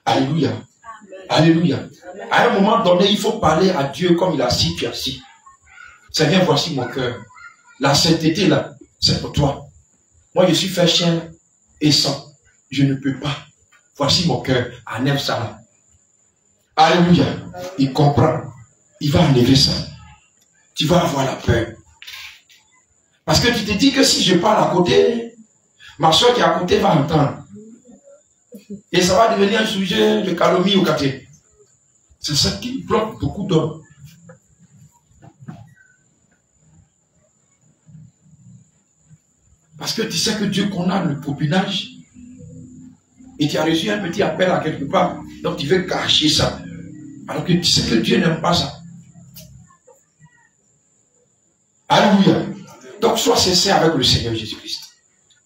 Alléluia. Alléluia. À un moment donné, il faut parler à Dieu comme il a assis, tu es assis. Seigneur, voici mon cœur. La sainteté, là, c'est pour toi. Moi, je suis fait chien et sang. Je ne peux pas. Voici mon cœur. Enlève ça là. Alléluia. Il comprend. Il va enlever ça. Tu vas avoir la peur. Parce que tu te dis que si je parle à côté, ma soeur qui est à côté va entendre. Et ça va devenir un sujet de calomnie au quartier. C'est ça qui bloque beaucoup d'hommes. Parce que tu sais que Dieu condamne le copinage. Et tu as reçu un petit appel à quelque part. Donc tu veux cacher ça. Alors que tu sais que Dieu n'aime pas ça. Alléluia. Donc sois sincère avec le Seigneur Jésus-Christ.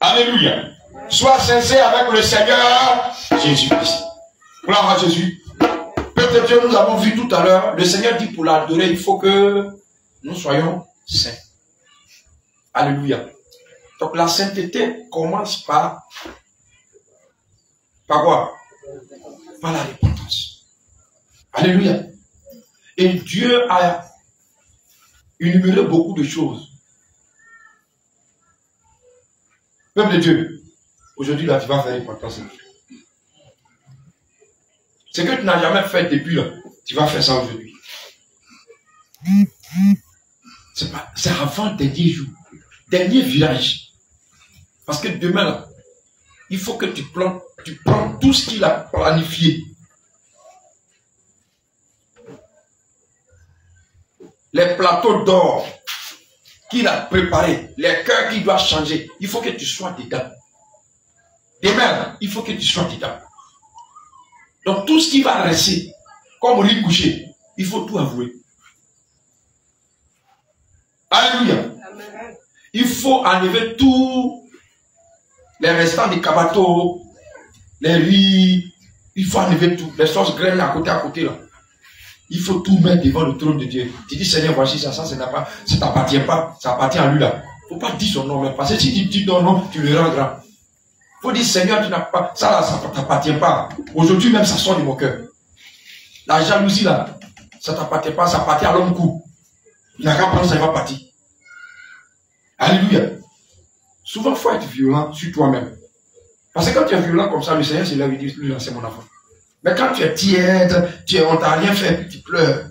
Alléluia. Sois sincère avec le Seigneur Jésus-Christ. Gloire à Jésus. Peut-être que nous avons vu tout à l'heure, le Seigneur dit pour l'adorer, il faut que nous soyons saints. Alléluia. Donc la sainteté commence par quoi? Par la repentance. Alléluia. Et Dieu a énuméré beaucoup de choses. Peuple de Dieu, aujourd'hui là tu vas faire repentance. Ce que tu n'as jamais fait depuis là, tu vas faire ça aujourd'hui. C'est avant le dernier jour, dernier village. Parce que demain là, il faut que tu prends tout ce qu'il a planifié. Les plateaux d'or qu'il a préparés, les cœurs qu'il doit changer, il faut que tu sois dedans. Demain là, il faut que tu sois dedans. Donc tout ce qui va rester, comme riz couché, il faut tout avouer. Alléluia. Il faut enlever tous les restants des cabatos, les riz, il faut enlever tout, les sauces graines à côté là. Il faut tout mettre devant le trône de Dieu. Tu dis Seigneur, voici ça, ça t'appartient pas, ça appartient à lui là. Il ne faut pas dire son nom, mais parce que si tu dis ton nom, tu le rends grand. Il faut dire Seigneur, tu n'as pas, ça là, ça ne t'appartient pas. Aujourd'hui même, ça sort de mon cœur. La jalousie là, ça ne t'appartient pas, ça appartient à l'homme coup. Il n'a qu'à prendre ça, il va partir. Alléluia. Souvent, il faut être violent sur toi-même. Parce que quand tu es violent comme ça, le Seigneur, c'est là où il dit, lui, c'est mon enfant. Mais quand tu es tiède, on t'a rien fait, puis tu pleures,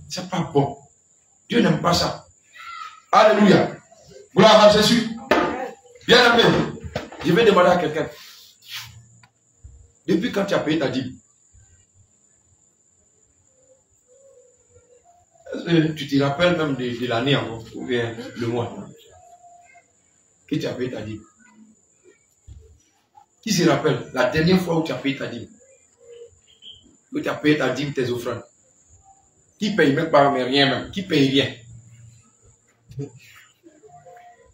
c'est pas bon. Dieu n'aime pas ça. Alléluia. Gloire à Jésus. Bien aimé, je vais demander à quelqu'un. Depuis quand tu as payé ta dîme? Est-ce que tu te rappelles même de l'année avant, ou bien le mois que tu as payé ta dîme? Qui se rappelle la dernière fois où tu as payé ta dîme? Où tu as payé ta dîme, tes offrandes? Qui paye même pas, mais rien même? Qui paye rien?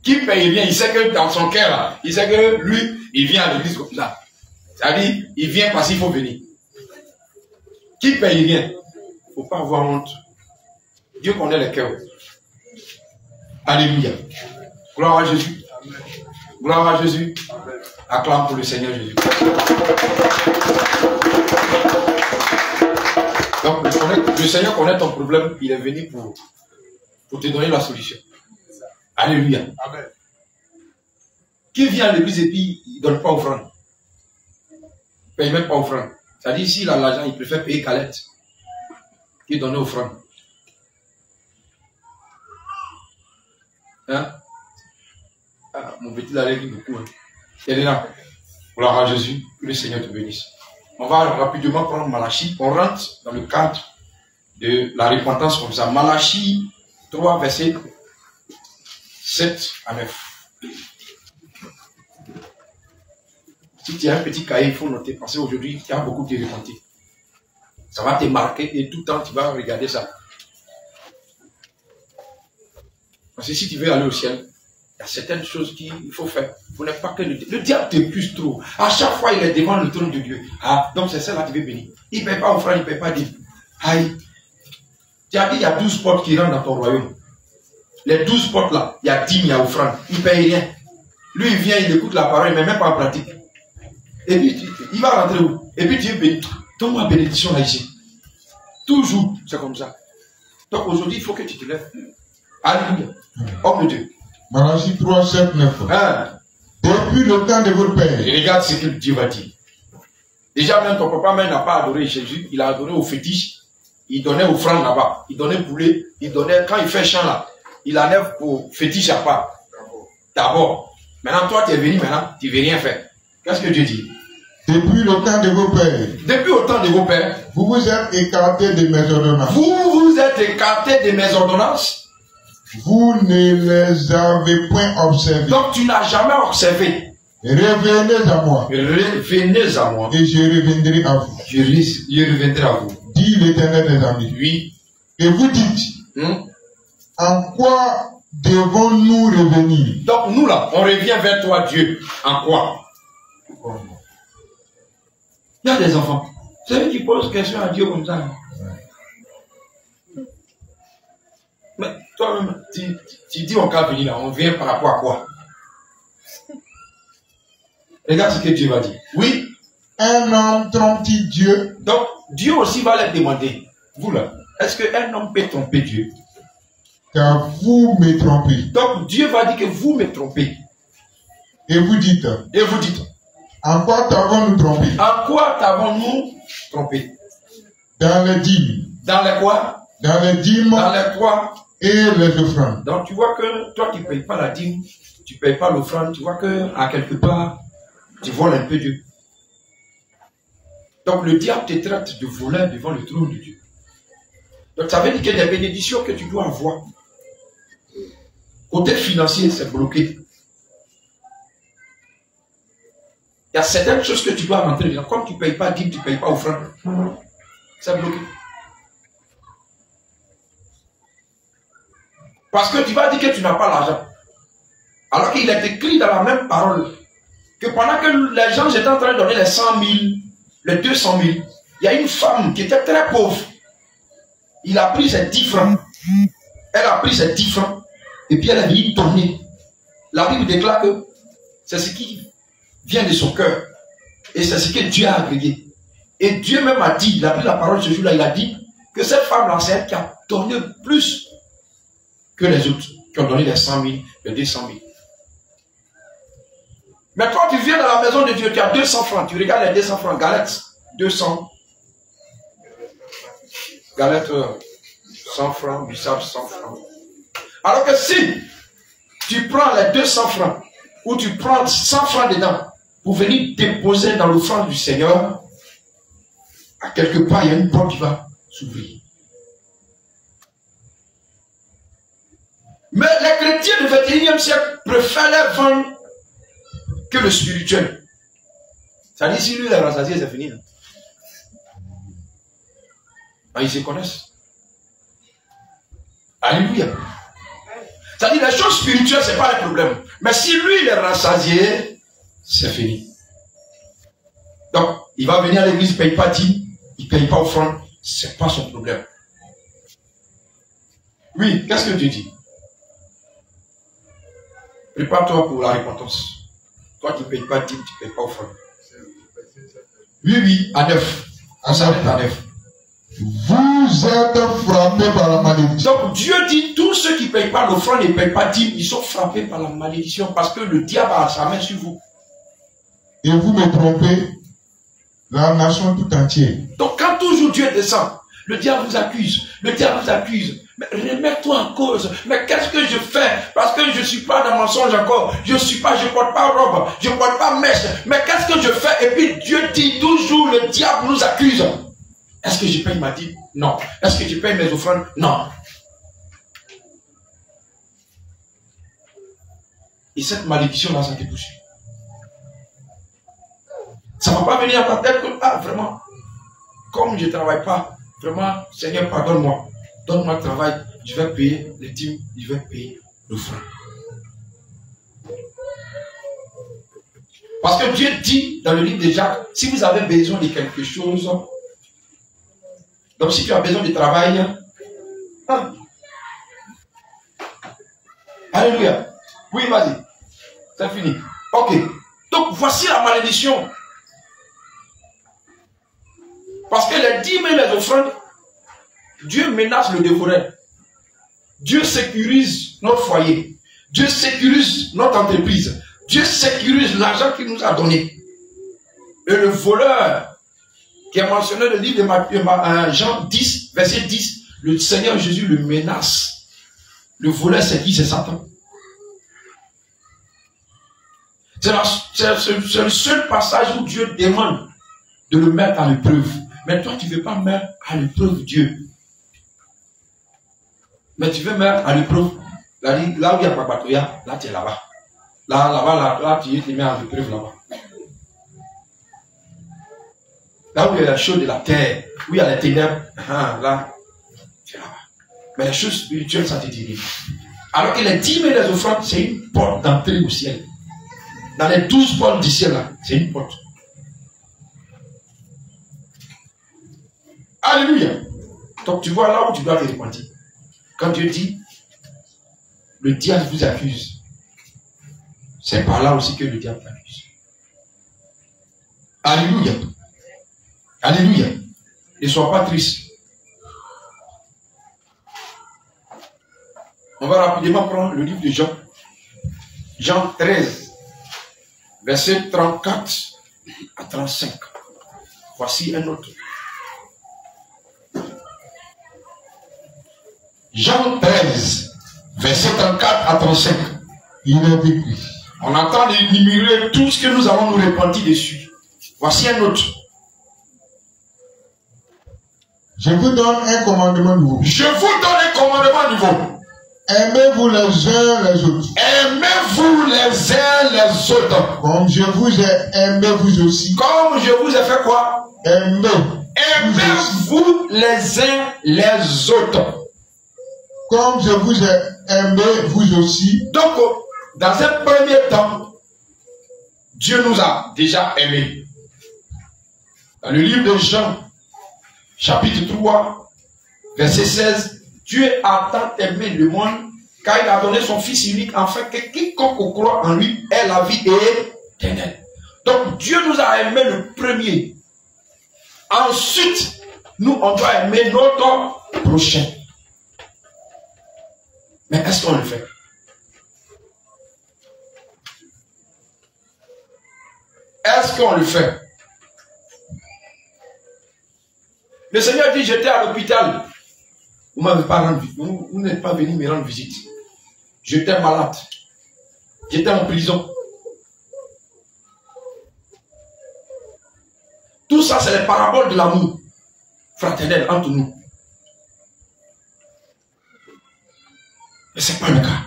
Qui paye rien? Il sait que dans son cœur, là, il sait que lui, il vient à l'église comme ça. C'est-à-dire, il vient parce qu'il faut venir. Qui paye rien? Il ne faut pas avoir honte. Dieu connaît les cœurs. Alléluia. Gloire à Jésus. Gloire à Jésus. Acclame pour le Seigneur Jésus. Donc, le Seigneur connaît ton problème. Il est venu pour te donner la solution. Alléluia. Amen. Qui vient à l'église et puis il ne donne pas offrande? Il ne paye même pas offrande. C'est-à-dire, s'il a l'argent, il préfère payer calette qu'il donne offrande. Hein? Ah, mon petit la lève beaucoup. Hein. Elle est là. Gloire à Jésus. Que le Seigneur te bénisse. On va rapidement prendre Malachie. On rentre dans le cadre de la repentance comme ça. Malachie 3, verset 7 à 9. Si tu as un petit cahier, il faut noter. Parce qu'aujourd'hui, tu as beaucoup de repentis. Ça va te marquer et tout le temps, tu vas regarder ça. Parce que si tu veux aller au ciel, il y a certaines choses qu'il faut faire. Vous n'êtes pas que le diable te pousse trop. À chaque fois, il est devant le trône de Dieu. Ah, donc c'est ça là que tu veux bénir. Il ne paye pas offrande, il ne paye pas dîme. Aïe. Tu as dit, il y a 12 portes qui rentrent dans ton royaume. Les 12 portes là, il y a dîme, il y a offrande. Il ne paye rien. Lui, il vient, il écoute la parole, il ne met même pas en pratique. Et puis, il va rentrer où? Et puis Dieu bénit. Donne-moi la bénédiction là ici. Toujours, c'est comme ça. Donc aujourd'hui, il faut que tu te lèves. Alléluia. Homme de Dieu. Malachie 3, 7, 9. Hein? Depuis le temps de votre père. Et regarde ce que Dieu va dire. Déjà, même ton papa même n'a pas adoré Jésus. Il a adoré au fétiche. Il donnait offrande là-bas. Il donnait poulet. Il donnait, quand il fait chant là, il enlève pour fétiche à part. D'abord. Maintenant, toi, tu es venu maintenant, tu ne veux rien faire. Qu'est-ce que Dieu dit? Depuis le temps de vos pères. Depuis au temps de vos pères. Vous vous êtes écartés de mes ordonnances. Vous vous êtes écartés de mes ordonnances. Vous ne les avez point observées. Donc tu n'as jamais observé. Revenez à moi. Revenez à moi. Et je reviendrai à vous. Je reviendrai à vous. Dit l'Éternel des armées. Oui. Et vous dites, en quoi devons-nous revenir? Donc nous là, on revient vers toi Dieu. En quoi? Il y a des enfants. C'est eux qui posent question à Dieu comme ça. Mais toi-même, tu dis on va venir là, on vient par rapport à quoi? Regarde ce que Dieu va dire. Oui. Un homme trompe-t-il Dieu? Donc, Dieu aussi va leur demander, vous là, est-ce qu'un homme peut tromper Dieu? Car vous me trompez. Donc, Dieu va dire que vous me trompez. Et vous dites, en quoi t'avons-nous trompé? En quoi t'avons-nous trompé? Dans les dîmes. Dans les quoi? Dans les dîmes. Dans les quoi? Et les offrandes. Donc tu vois que toi tu ne payes pas la dîme, tu ne payes pas l'offrande, tu vois que à quelque part, tu voles un peu Dieu. Donc le diable te traite de voleur devant le trône de Dieu. Donc ça veut dire qu'il y a des bénédictions que tu dois avoir. Côté financier, c'est bloqué. Il y a certaines choses que tu dois rentrer dedans. Comme tu ne payes pas dîme, tu ne payes pas offrande. C'est bloqué. Parce que tu vas dire que tu n'as pas l'argent. Alors qu'il est écrit dans la même parole que pendant que les gens étaient en train de donner les 100 000, les 200 000, il y a une femme qui était très pauvre. Il a pris ses 10 francs. Elle a pris ses 10 francs. Et puis elle a dit donner. La Bible déclare que c'est ce qui vient de son cœur. Et c'est ce que Dieu a agréé. Et Dieu même a dit, il a pris la parole ce jour-là, il a dit que cette femme-là, c'est elle qui a donné plus que les autres qui ont donné les 100 000, les 200 000. Mais quand tu viens dans la maison de Dieu, tu as 200 francs, tu regardes les 200 francs, galettes, 200. Galettes, 100 francs, bissap, 100 francs. Alors que si tu prends les 200 francs, où tu prends 100 francs dedans pour venir déposer dans l'offrande du Seigneur, à quelque part, il y a une porte qui va s'ouvrir. Mais les chrétiens du 21e siècle préfèrent les vendre que le spirituel. Ça dit, si lui, il est rassasié, c'est fini. Ah, ils se connaissent. Alléluia. Ça dit, les choses spirituelles, ce n'est pas le problème. Mais si lui, il est rassasié, c'est fini. Donc, il va venir à l'église, il ne paye pas dîme, il ne paye pas offrande, ce n'est pas son problème. Oui, qu'est-ce que tu dis? Prépare-toi pour la repentance. Toi, tu ne payes pas dîme, tu ne payes pas offrande. Oui, à 9. On s'arrête à 9. Vous êtes frappés par la malédiction. Donc Dieu dit, tous ceux qui ne payent pas l'offrande et ne payent pas dîme, ils sont frappés par la malédiction parce que le diable a sa main sur vous. Et vous me trompez, la nation tout entière. Donc quand toujours Dieu descend, le diable vous accuse, le diable vous accuse. Mais remets-toi en cause. Mais qu'est-ce que je fais? Parce que je ne suis pas dans mensonge encore. Je ne porte pas robe, je ne porte pas mèche. Mais qu'est-ce que je fais? Et puis Dieu dit toujours, le diable nous accuse. Est-ce que je paye ma dîme? Non. Est-ce que je paye mes offrandes? Non. Et cette malédiction-là, ça te poursuit. Ça ne va pas venir à ta tête que, ah, vraiment, comme je ne travaille pas, vraiment, Seigneur, pardonne-moi. Donne-moi le travail, je vais payer les dîmes, je vais payer l'offrande. Parce que Dieu dit dans le livre de Jacques, si vous avez besoin de quelque chose, donc si tu as besoin de travail, hein. Alléluia. Oui, vas-y. C'est fini. Ok. Donc voici la malédiction. Parce que les dîmes et les offrandes, Dieu menace le dévoreur. Dieu sécurise notre foyer. Dieu sécurise notre entreprise. Dieu sécurise l'argent qu'il nous a donné. Et le voleur, qui est mentionné dans le livre de Jean 10, verset 10, le Seigneur Jésus le menace. Le voleur, c'est qui? C'est Satan. C'est le seul passage où Dieu demande de le mettre à l'épreuve. Mais toi, tu ne veux pas mettre à l'épreuve Dieu. Mais tu veux mettre à l'épreuve, là où il y a Papatoya, là tu es là-bas. Là, tu te mets à l'épreuve là-bas. Là où il y a la chose de la terre, où il y a les ténèbres, là, tu es là-bas. Mais les choses spirituelles, ça te dirige. Alors que les dîmes et les offrandes, c'est une porte d'entrée au ciel. Dans les 12 portes du ciel, là, c'est une porte. Alléluia. Donc tu vois là où tu dois te repentir. Quand Dieu dit, le diable vous accuse, c'est par là aussi que le diable t'accuse. Alléluia. Alléluia. Ne sois pas triste. On va rapidement prendre le livre de Jean. Jean 13, verset 34 à 35. Voici un autre. Jean 13, verset 34 à 35. Il est écrit. On entend énumérer tout ce que nous allons nous repentir dessus. Voici un autre. Je vous donne un commandement nouveau. Je vous donne un commandement nouveau. Aimez-vous les uns les autres. Aimez-vous les uns les autres. Comme je vous ai aimé vous aussi. Comme je vous ai fait quoi? Aimez-vous les uns les autres. Comme je vous ai aimé vous aussi. Donc, dans un premier temps, Dieu nous a déjà aimés. Dans le livre de Jean, chapitre 3, verset 16, Dieu a tant aimé le monde car il a donné son Fils unique afin que quiconque croit en lui ait la vie éternelle. Donc Dieu nous a aimé le premier. Ensuite, nous on doit aimer notre prochain. Mais est-ce qu'on le fait? Est-ce qu'on le fait? Le Seigneur dit, j'étais à l'hôpital. Vous ne m'avez pas rendu visite. Vous n'êtes pas venu me rendre visite. J'étais malade. J'étais en prison. ça, c'est les paraboles de l'amour fraternel entre nous. Mais ce n'est pas le cas.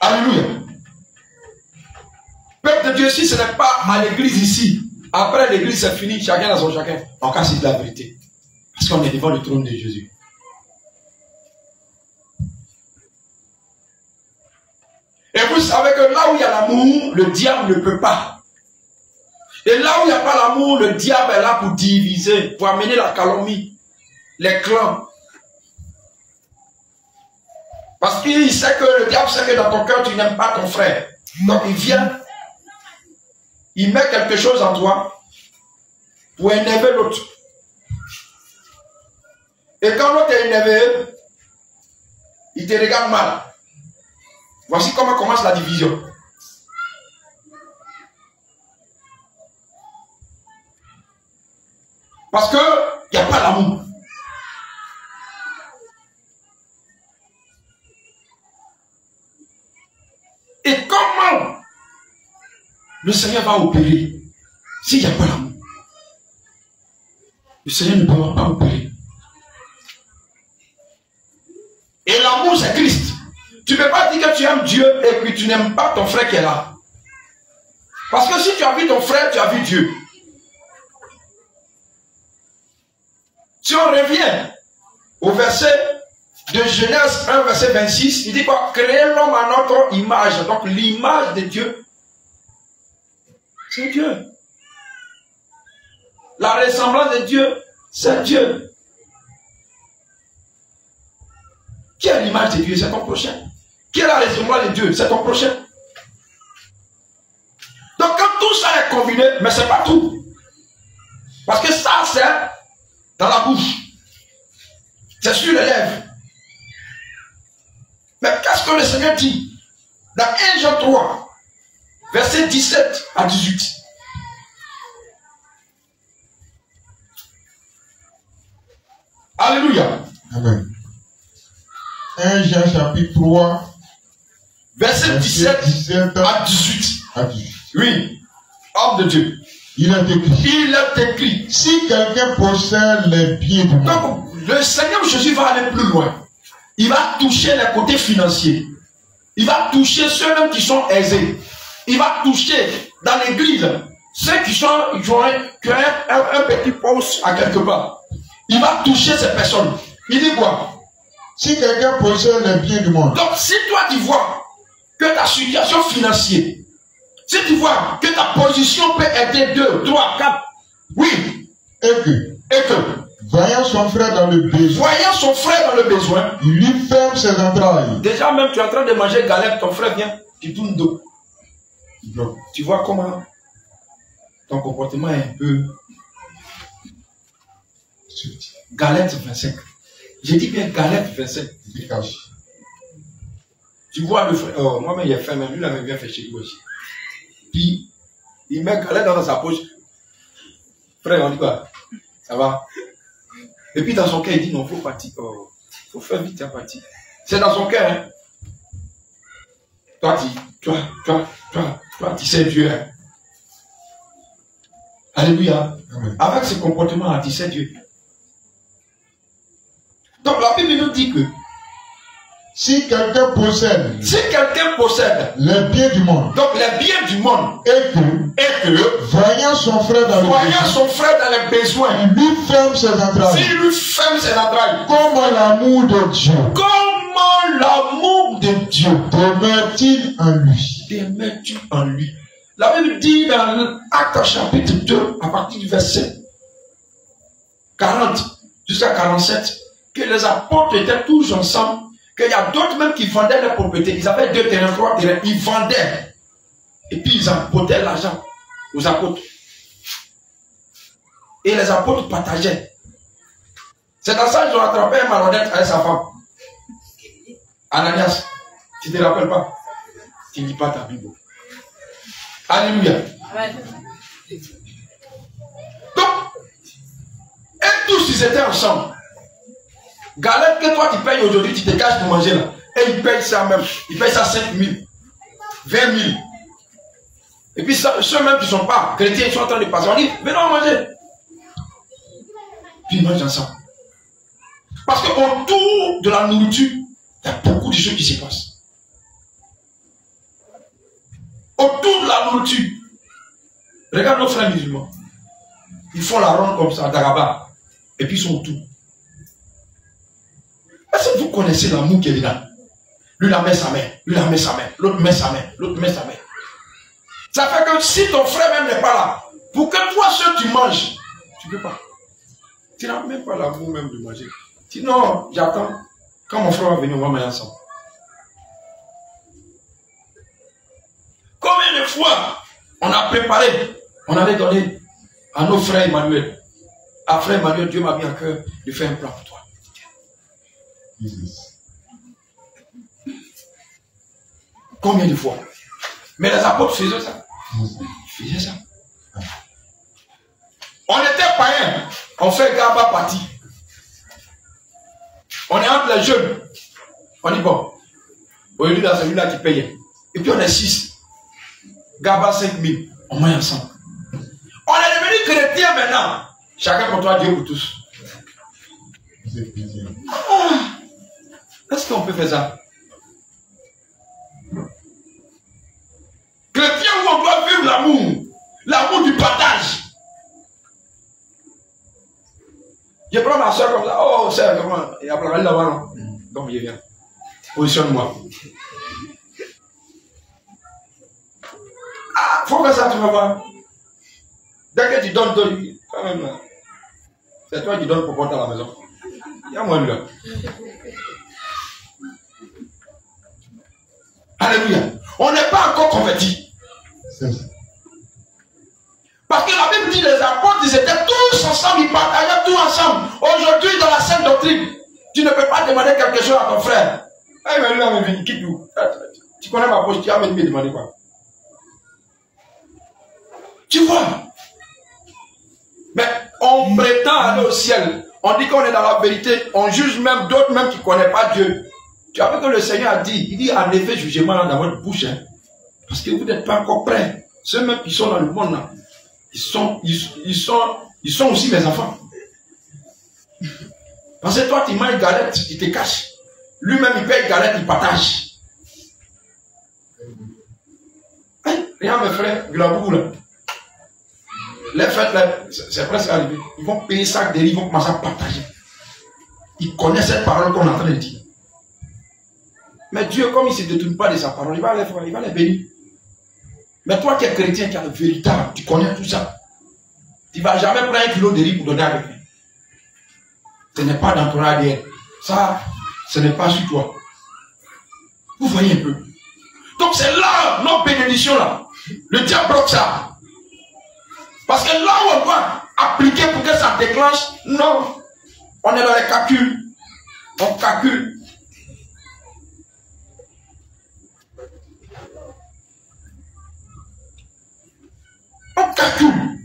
Alléluia. Peuple de Dieu, si ce n'est pas à l'église ici, après l'église c'est fini, chacun dans son chacun. En cas c'est de la vérité. Parce qu'on est devant le trône de Jésus. Et vous savez que là où il y a l'amour, le diable ne peut pas. Et là où il n'y a pas l'amour, le diable est là pour diviser, pour amener la calomnie, les clans. Parce qu'il sait que le diable sait que dans ton cœur, tu n'aimes pas ton frère. Donc il vient, il met quelque chose en toi pour énerver l'autre. Et quand l'autre est énervé, il te regarde mal. Voici comment commence la division. Parce qu'il n'y a pas l'amour. Et comment le Seigneur va opérer s'il n'y a pas l'amour? Le Seigneur ne peut pas opérer. Et l'amour, c'est Christ. Tu ne peux pas dire que tu aimes Dieu et que tu n'aimes pas ton frère qui est là. Parce que si tu as vu ton frère, tu as vu Dieu. Si on revient au verset de Genèse 1, verset 26, il dit quoi? Créer l'homme à notre image. Donc l'image de Dieu, c'est Dieu. La ressemblance de Dieu, c'est Dieu. Qui est l'image de Dieu? C'est ton prochain. Qui est la ressemblance de Dieu? C'est ton prochain. Donc quand tout ça est combiné, mais c'est pas tout. Parce que ça, c'est dans la bouche. C'est sur les lèvres. Mais qu'est-ce que le Seigneur dit? Dans 1 Jean 3, verset 17 à 18. Alléluia. Amen. 1 Jean chapitre 3, verset 17 à 18. Oui. Homme de Dieu. Il est écrit. Il est écrit. Si quelqu'un possède les biens du monde. Donc, le Seigneur Jésus va aller plus loin. Il va toucher les côtés financiers. Il va toucher ceux-mêmes qui sont aisés. Il va toucher dans l'église ceux qui ont un petit poste à quelque part. Il va toucher ces personnes. Il dit quoi? Si quelqu'un possède les biens du monde. Donc, si toi tu vois que ta situation financière, si tu vois que ta position peut aider 2, 3, 4, oui, et que voyant son frère dans le besoin, il lui ferme ses entrailles. Déjà même tu es en train de manger galette, ton frère vient, tu tournes dos. Tu vois comment ton comportement est un peu galette 25. J'ai dit bien galette 25. Tu vois le frère, oh, moi-même il est fait, même lui, il avait bien fait chez lui aussi. Puis, il met galette dans sa poche. Frère, on dit quoi? Ça va? Et puis dans son cœur, il dit non, il faut partir. Oh, faut faire vite, il partir. C'est dans son cœur, hein. Toi, tu sais Dieu, hein. Alléluia. Amen. Avec ce comportement-là, tu sais Dieu. Donc la Bible nous dit que si quelqu'un possède les biens du monde, donc les biens du monde, et que voyant son frère dans les besoins, il lui ferme ses entrailles. S'il lui ferme ses entrailles, comment l'amour de Dieu demeure-t-il en lui? La Bible dit dans Actes chapitre 2, à partir du verset 40 jusqu'à 47, que les apôtres étaient tous ensemble, qu'il y a d'autres même qui vendaient leurs propriétés. Ils avaient 2 terrains, 3 terrains, ils vendaient. Et puis ils apportaient l'argent aux apôtres. Et les apôtres partageaient. C'est dans ça qu'ils ont attrapé un malhonnête avec sa femme. Ananias, tu ne te rappelles pas? Tu ne lis pas ta Bible. Alléluia. Amen. Donc, et tous ils étaient ensemble. Galette que toi tu payes aujourd'hui, tu te caches pour manger là. Et ils payent ça même. Ils payent ça 5 000. 20 000. Et puis ceux-mêmes qui ne sont pas chrétiens, ils sont en train de passer. On dit, venons manger. Puis ils mangent ensemble. Parce qu'autour de la nourriture, il y a beaucoup de choses qui se passent. Autour de la nourriture, regarde nos frères musulmans. Ils font la ronde comme ça, d'Araba. Et puis ils sont autour. Est-ce que vous connaissez l'amour qui est là? Lui la met sa main, lui la met sa main, l'autre met sa main, l'autre met sa main. Ça fait que si ton frère même n'est pas là, pour que toi seul tu manges, tu ne peux pas. Tu n'as même pas l'amour même de manger. Sinon, j'attends. Quand mon frère va venir, on va manger ensemble. Combien de fois on a préparé, on avait donné à nos frères Emmanuel. À frère Emmanuel, Dieu m'a mis à cœur de faire un plan pour toi. Combien de fois? Mais les apôtres faisaient ça. Ils faisaient ça. On était païens. On fait Gaba parti. On est entre les jeunes. On dit bon. Aujourd'hui, là, c'est celui-là qui paye. Et puis on est 6. Gaba 5 000. On mange ensemble. On est devenus chrétiens maintenant. Chacun pour toi, Dieu pour tous. Est-ce qu'on peut faire ça? Chrétien où on doit vivre l'amour. L'amour du partage. Je prends ma soeur comme ça. Oh, c'est comment? Il y a plein de là-bas, non? Donc, il vient. Positionne-moi. Ah, faut faire ça, tu vas voir. Dès que tu donnes, quand même, c'est toi qui donnes pour porter à la maison. Il y a moins de là. Alléluia. On n'est pas encore convertis. Parce que la Bible dit les apôtres, ils étaient tous ensemble, ils partageaient tout ensemble. Aujourd'hui, dans la sainte doctrine, tu ne peux pas demander quelque chose à ton frère. Ah, mais lui, il m'a dit, quitte tout. Tu connais ma poche, tu as même demandé quoi? Tu vois? Mais on prétend aller au ciel. On dit qu'on est dans la vérité. On juge même d'autres même qui ne connaissent pas Dieu. Tu as vu que le Seigneur a dit, il dit en effet jugement dans votre bouche. Hein, parce que vous n'êtes pas encore prêts. Ceux même qui sont dans le monde là, ils sont aussi mes enfants. Parce que toi tu manges galette, il te cache. Lui-même il paye galette, il partage. Hein? Regarde mes frères, de la boue là. Les fêtes là, c'est presque arrivé. Ils vont payer ça derrière, ils vont commencer à partager. Ils connaissent cette parole qu'on est en train de dire. Mais Dieu, comme il ne se détourne pas de sa parole, il va les bénir. Mais toi qui es chrétien, qui as le véritable, tu connais tout ça. Tu ne vas jamais prendre 1 kilo de riz pour donner à quelqu'un. Ce n'est pas dans ton ADN. Ça, ce n'est pas sur toi. Vous voyez un peu. Donc c'est là, notre bénédiction là. Le diable bloque ça. Parce que là où on doit appliquer pour que ça déclenche, non. On est dans les calculs. On calcule. On calcule.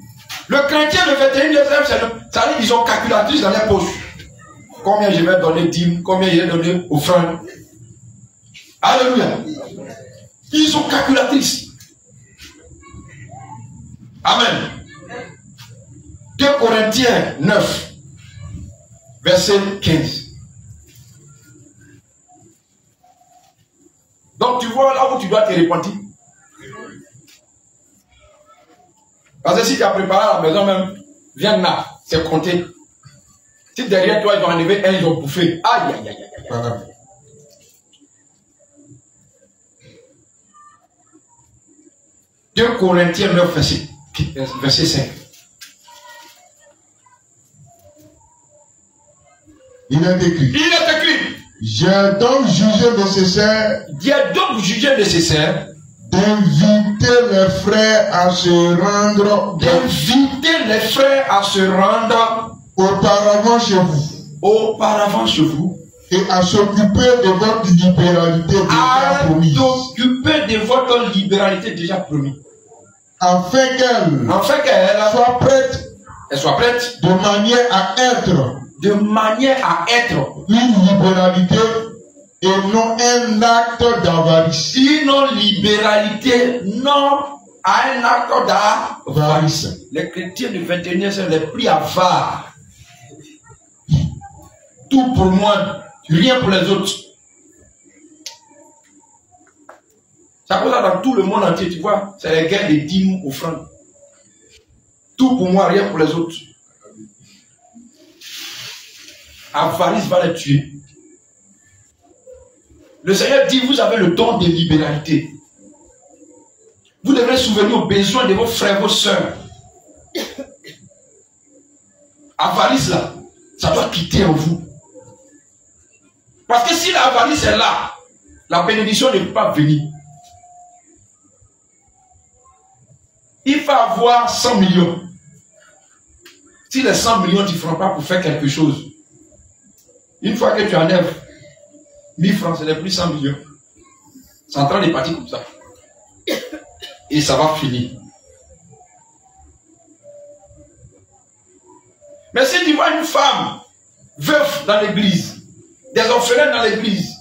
Le chrétien de 21e siècle, ça veut dire qu'ils ont calculatrice dans les poches. Combien je vais donner dîmes, combien je vais donner offrandes. Alléluia. Ils sont calculatrices. Amen. 2 Corinthiens 9, verset 15. Donc tu vois là où tu dois te repentir. Parce que si tu as préparé à la maison même, viens là, c'est compté. Si derrière toi ils ont enlevé un, ils ont bouffé. Aïe, aïe, aïe, aïe, aïe. 2 Corinthiens 9, verset 5. Il est écrit. Il est écrit. J'ai donc jugé nécessaire. J'ai donc jugé nécessaire d'inviter les frères à se rendre. D'inviter les frères à se rendre. Auparavant chez vous. Auparavant chez vous. Et à s'occuper de votre libéralité déjà promise. À s'occuper de votre libéralité déjà promise. Afin qu'elle soit prête. Elle soit prête. De manière à être. De manière à être. Une libéralité et non un acte d'avarice. Une non-libéralité, non à un acte d'avarice. Les chrétiens du 21e siècle, les plus avares. Tout pour moi, rien pour les autres. Ça cause dans tout le monde entier, tu vois, c'est les guerres des dîmes offrandes. Tout pour moi, rien pour les autres. Avarice va les tuer. Le Seigneur dit, vous avez le don de libéralité. Vous devrez souvenir aux besoins de vos frères, vos soeurs. Avarice là, ça doit quitter en vous. Parce que si l'avarice est là, la bénédiction ne peut pas venir. Il faut avoir 100 millions. Si les 100 millions ne feront pas pour faire quelque chose, une fois que tu enlèves 1000 francs, ce n'est plus 100 millions. C'est en train de partir comme ça. Et ça va finir. Mais si tu vois une femme veuve dans l'église, des orphelins dans l'église,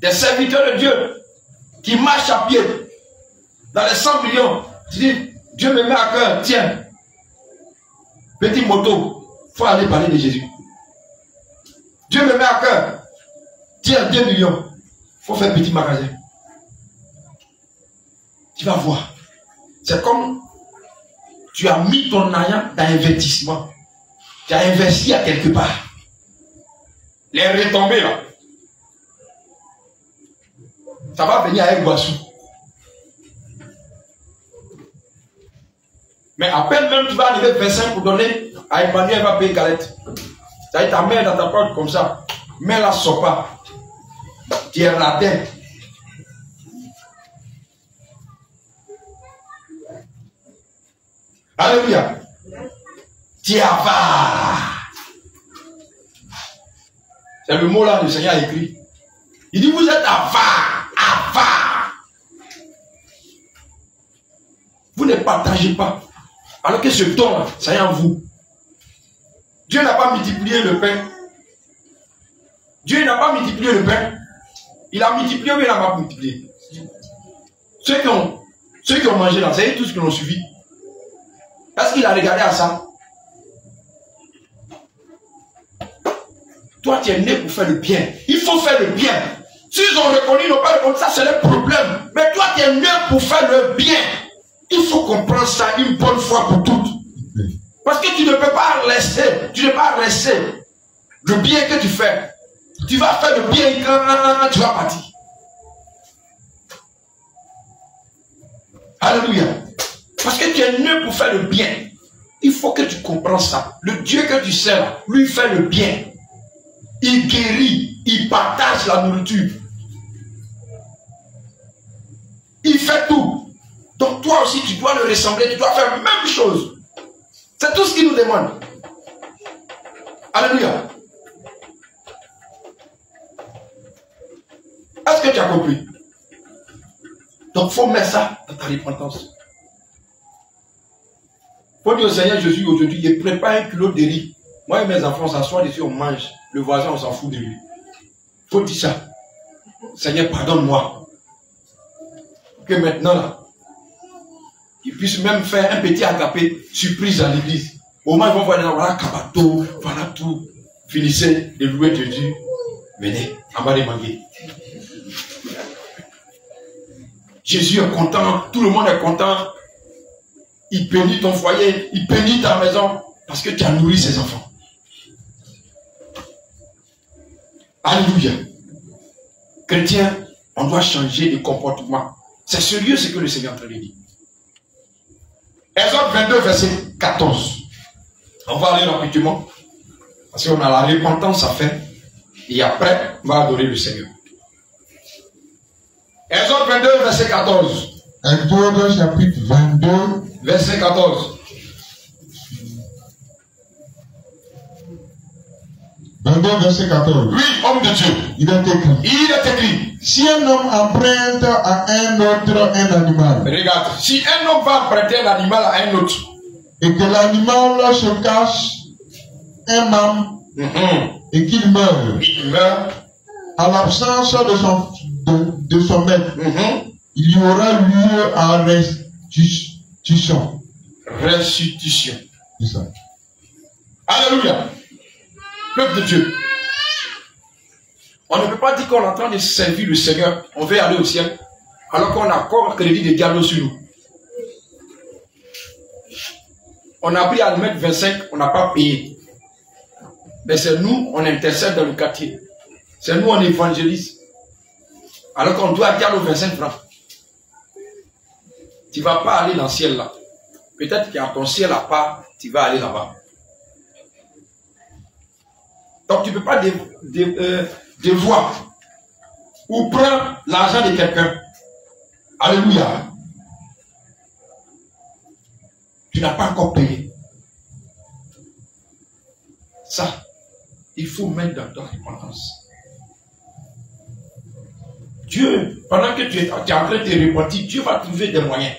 des serviteurs de Dieu qui marchent à pied dans les 100 millions, tu dis, Dieu me met à cœur, tiens, petit moto, il faut aller parler de Jésus. Dieu me met à cœur, tiens, 2 millions, il faut faire petit magasin. Tu vas voir. C'est comme tu as mis ton argent dans investissement. Tu as investi à quelque part. Les retombées là. Ça va venir avec Boissou. Mais à peine même tu vas arriver 25 pour donner à Emmanuel, elle va payer galette. Ça va être ta mère dans ta porte comme ça. Mais là, sort pas. Tu es radin. Alléluia. Tu es avare. C'est le mot là que le Seigneur a écrit. Il dit, vous êtes avare. Avare. Vous ne partagez pas. Alors que ce don, ça est en vous. Dieu n'a pas multiplié le pain. Dieu n'a pas multiplié le pain. Il a multiplié ou il n'a pas multiplié. Ceux qui ont mangé là, c'est eux tous qui l'ont suivi. Est-ce qu'il a regardé à ça? Toi, tu es né pour faire le bien. Il faut faire le bien. S'ils ont reconnu, ils n'ont pas reconnu, ça c'est le problème. Mais toi, tu es né pour faire le bien. Il faut comprendre ça une bonne fois pour toutes. Parce que tu ne peux pas rester. Tu ne peux pas rester. Le bien que tu fais. Tu vas faire le bien quand tu vas partir. Alléluia. Parce que tu es né pour faire le bien. Il faut que tu comprennes ça. Le Dieu que tu sers, lui fait le bien. Il guérit. Il partage la nourriture. Il fait tout. Donc toi aussi, tu dois le ressembler. Tu dois faire la même chose. C'est tout ce qu'il nous demande. Alléluia. Est-ce que tu as compris? Donc il faut mettre ça dans ta repentance. Il faut dire au Seigneur Jésus aujourd'hui, il prépare un kilo de riz. Moi et mes enfants, on s'assoit dessus, on mange. Le voisin, on s'en fout de lui. Il faut dire ça. Seigneur, pardonne-moi. Que maintenant, là, ils puissent même faire un petit agapé surprise à l'église. Au moins, ils vont voir, voilà, Kabato, voilà tout. Finissez de louer Jésus. Venez, en bas des mangués. Jésus est content, tout le monde est content. Il bénit ton foyer, il bénit ta maison, parce que tu as nourri ses enfants. Alléluia. Chrétien, on doit changer de comportement. C'est sérieux ce que le Seigneur est en train de dire. Exode 22, verset 14. On va aller rapidement, parce qu'on a la repentance à faire, et après, on va adorer le Seigneur. Exode 22, verset 14. Exode chapitre 22, verset 14. 22, verset 14. Oui, homme de Dieu. Il est écrit. Il est écrit. Si un homme emprunte à un autre un animal, Regarde, si un homme va emprunter un animal à un autre, et que l'animal se cache un membre, et qu'il meurt, il meurt, à l'absence de son maître, il y aura lieu à restitution. Restitution. C'est ça. Alléluia. Peuple de Dieu. On ne peut pas dire qu'on est en train de servir le Seigneur, on veut aller au ciel, alors qu'on a encore un crédit de diable sur nous. On a pris à nous mettre 25, on n'a pas payé. Mais c'est nous, on intercède dans le quartier. C'est nous, on évangélise. Alors qu'on doit dire aux 25 francs. Tu ne vas pas aller dans le ciel là. Peut-être qu'il y a ton ciel à part, tu vas aller là-bas. Donc tu ne peux pas devoir ou prendre l'argent de quelqu'un. Alléluia. Tu n'as pas encore payé. Ça, il faut mettre dans ta repentance. Dieu, pendant que tu es en train de te repentir, Dieu va trouver des moyens.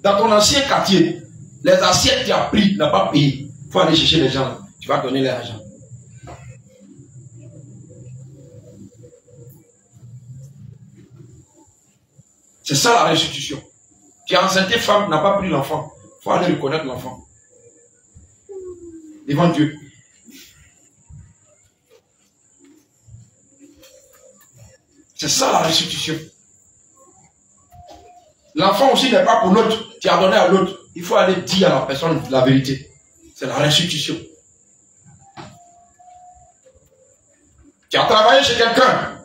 Dans ton ancien quartier, les assiettes que tu as pris, tu n'as pas payé. Il faut aller chercher les gens. Tu vas donner l'argent. C'est ça la restitution. Tu as enceinte femme, n'a pas pris l'enfant. Il faut aller reconnaître l'enfant. Devant Dieu. C'est ça la restitution. L'enfant aussi n'est pas pour l'autre. Tu as donné à l'autre. Il faut aller dire à la personne la vérité. C'est la restitution. Tu as travaillé chez quelqu'un.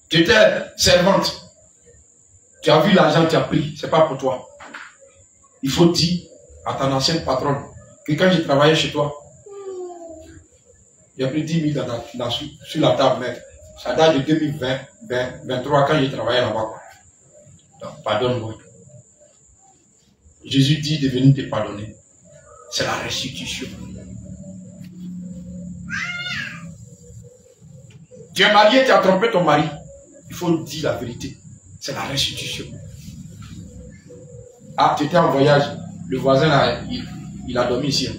Tu étais servante. Tu as vu l'argent que tu as pris. Ce n'est pas pour toi. Il faut dire à ton ancienne patronne que quand j'ai travaillé chez toi, j'ai pris 10 000 sur la table. Mais ça date de 2023 quand j'ai travaillé là-bas. Donc, pardonne-moi. Jésus dit de venir te pardonner. C'est la restitution. Tu es marié, tu as trompé ton mari. Il faut dire la vérité. C'est la restitution. Ah, tu étais en voyage. Le voisin, là, il a dormi ici.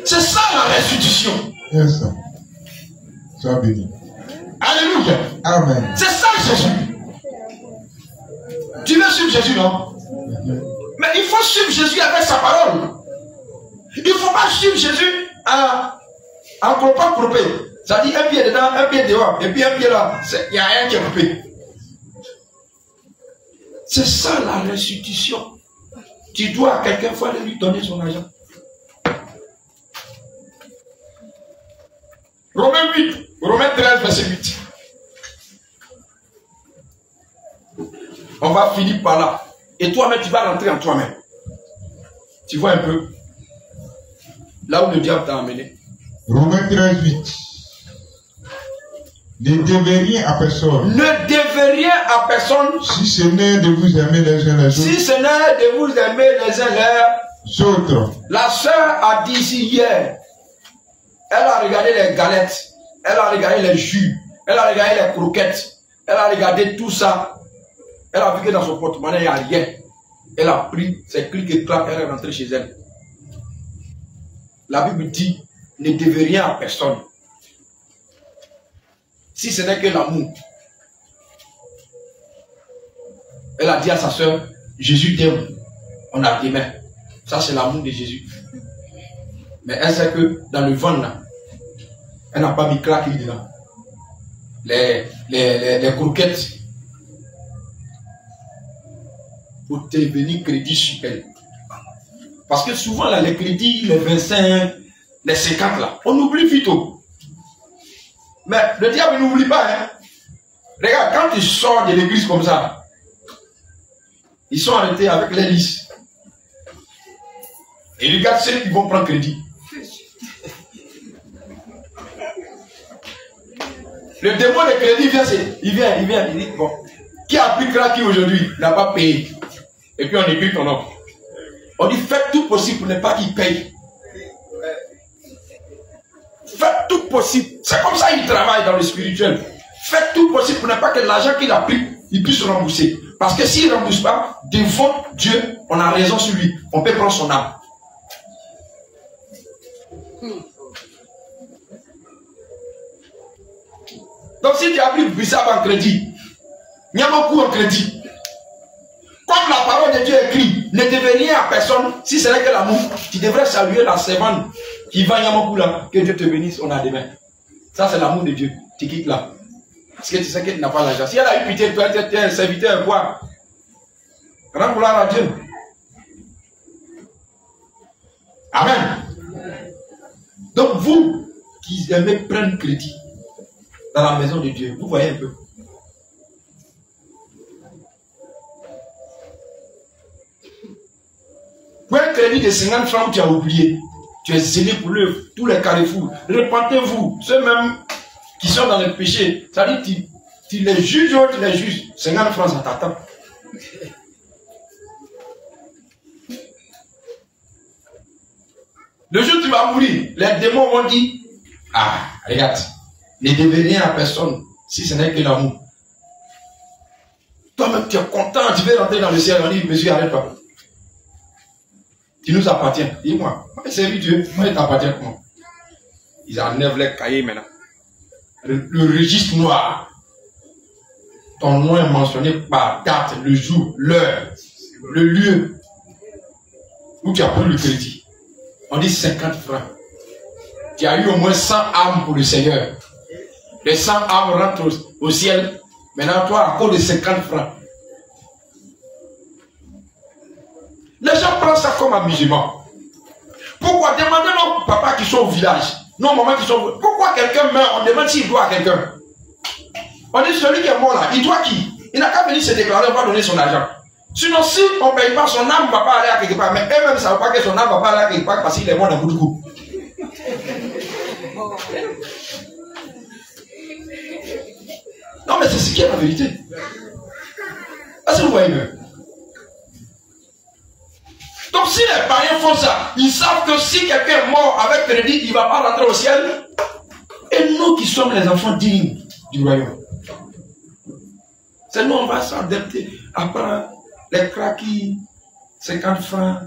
C'est ça la restitution. Yes, sir. Sois béni. Alléluia. Amen. C'est ça Jésus. Tu veux suivre Jésus, non? Mais il faut suivre Jésus avec sa parole. Il ne faut pas suivre Jésus en cropant. Ça dit un pied dedans, un pied dehors, et puis un pied là. Il n'y a rien qui est coupé. C'est ça la restitution. Tu dois à quelqu'un, il faut aller lui donner son argent. Romains 13, verset 8. On va finir par là. Et toi-même, tu vas rentrer en toi-même. Tu vois un peu là où le diable t'a amené. Romains 13, 8. Ne devez rien à personne. Ne devez rien à personne. Si ce n'est de vous aimer les uns les autres. Si ce n'est de vous aimer les uns les autres. La sœur a dit ici hier. Elle a regardé les galettes. Elle a regardé les jus. Elle a regardé les croquettes. Elle a regardé tout ça. Elle a vu que dans son porte-monnaie, il n'y a rien. Elle a pris ses clics et claques. Elle est rentrée chez elle. La Bible dit, ne devez rien à personne. Si ce n'est que l'amour. Elle a dit à sa soeur, Jésus t'aime. On a des mains. Ça, c'est l'amour de Jésus. Mais elle sait que dans le ventre, là, elle n'a pas mis claque dedans. Les croquettes. Pour te venir crédit sur elle. Parce que souvent, là, les crédits, les 25, les 50, là, on oublie vite. Mais le diable n'oublie pas. Hein. Regarde, quand ils sortent de l'église comme ça, ils sont arrêtés avec les listes. Et regarde ceux qui vont prendre crédit. Le démon de crédit vient, il dit, bon, qui a pris craqué aujourd'hui, n'a pas payé. Et puis on écrit ton nom. On dit, faites tout possible pour ne pas qu'il paye. Faites tout possible. C'est comme ça qu'il travaille dans le spirituel. Faites tout possible pour ne pas que l'argent qu'il a pris, il puisse rembourser. Parce que s'il ne rembourse pas, devant Dieu, on a raison sur lui. On peut prendre son âme. Donc si tu as pris Bissab en crédit, il y a beaucoup en crédit. Comme la parole de Dieu écrit, ne devez rien à personne, si ce n'est que l'amour, tu devrais saluer la servante qui va Yamakou là, que Dieu te bénisse, on a demain. Ça c'est l'amour de Dieu, tu quittes là. Parce que tu sais que tu n'as pas l'argent. Si elle a eu pitié de toi, tu es un serviteur, quoi. Rends gloire à Dieu. Amen. Donc vous qui aimez prendre crédit dans la maison de Dieu, vous voyez un peu. Pour un crédit de 50 francs, tu as oublié. Tu es zélé pour l'œuvre, tous les carrefours. Repentez-vous, ceux-mêmes qui sont dans le péché. Ça dit, tu les juges ou tu les juges. 50 francs, ça t'attend. Le jour où tu vas mourir, les démons vont dire, ah, regarde, ne devez rien à personne, si ce n'est que l'amour. Toi-même, tu es content, tu veux rentrer dans le ciel, on dit, monsieur, arrête-toi. Tu nous appartiens. Dis-moi, moi, c'est Dieu, moi, il t'appartient comment? Ils enlèvent les cahiers maintenant. Le registre noir. Ton nom est mentionné par date, le jour, l'heure, le lieu où tu as pris le crédit. On dit 50 francs. Tu as eu au moins 100 âmes pour le Seigneur. Les 100 âmes rentrent au ciel. Maintenant, toi, à cause de 50 francs. Les gens prennent ça comme amusement. Pourquoi? Demandez nos papas qui sont au village, nos mamans qui sont... Pourquoi quelqu'un meurt? On demande s'il doit à quelqu'un. On dit celui qui est mort là, il doit qui? Il n'a qu'à venir se déclarer, on va donner son argent. Sinon, si on ne paye pas, son âme ne va pas aller à quelque part. Mais eux-mêmes ne savent pas que son âme ne va pas aller à quelque part parce qu'il est mort d'un coup de coup. Non, mais c'est ce qui est la vérité. Est-ce que vous voyez mieux? Donc si les païens font ça, ils savent que si quelqu'un est mort avec crédit, il ne va pas rentrer au ciel. Et nous qui sommes les enfants dignes du royaume, c'est nous on va s'adapter à prendre les craquis, 50 francs,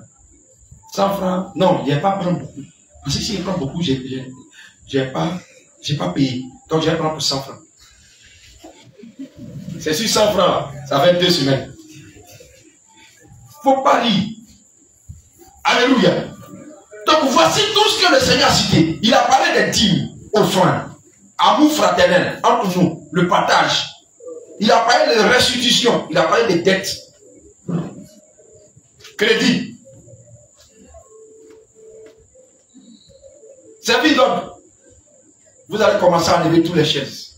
100 francs. Non, il n'y a pas à prendre beaucoup. Parce que s'il prend beaucoup, j'ai pas payé. Donc je vais prendre pour 100 francs. C'est sur 100 francs, ça fait 2 semaines. Il ne faut pas lire. Alléluia. Donc voici tout ce que le Seigneur a cité. Il a parlé des dîmes, offrandes, amour fraternel entre nous, le partage. Il a parlé de restitution, il a parlé des dettes. Crédit. Service d'ordre. Vous allez commencer à lever toutes les chaises.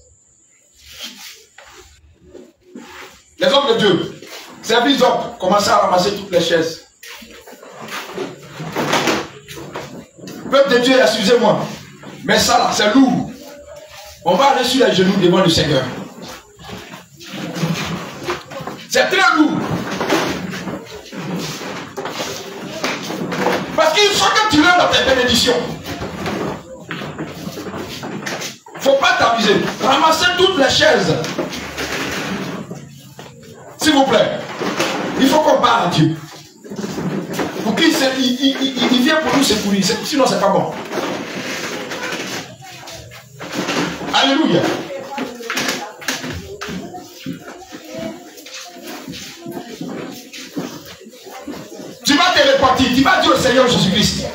Les hommes de Dieu. Service d'ordre. Commencez à ramasser toutes les chaises. Peuple de Dieu, excusez-moi. Mais ça là, c'est lourd. On va aller sur les genoux devant le Seigneur. C'est très lourd. Parce qu'il faut que tu l'aies dans tes bénédictions. Il ne faut pas t'amuser. Ramassez toutes les chaises. S'il vous plaît. Il faut qu'on parle à Dieu. Pour qu'il il vient pour nous secourir. Sinon, c'est pas bon. Alléluia. Tu vas te repartir. Tu vas dire au Seigneur Jésus-Christ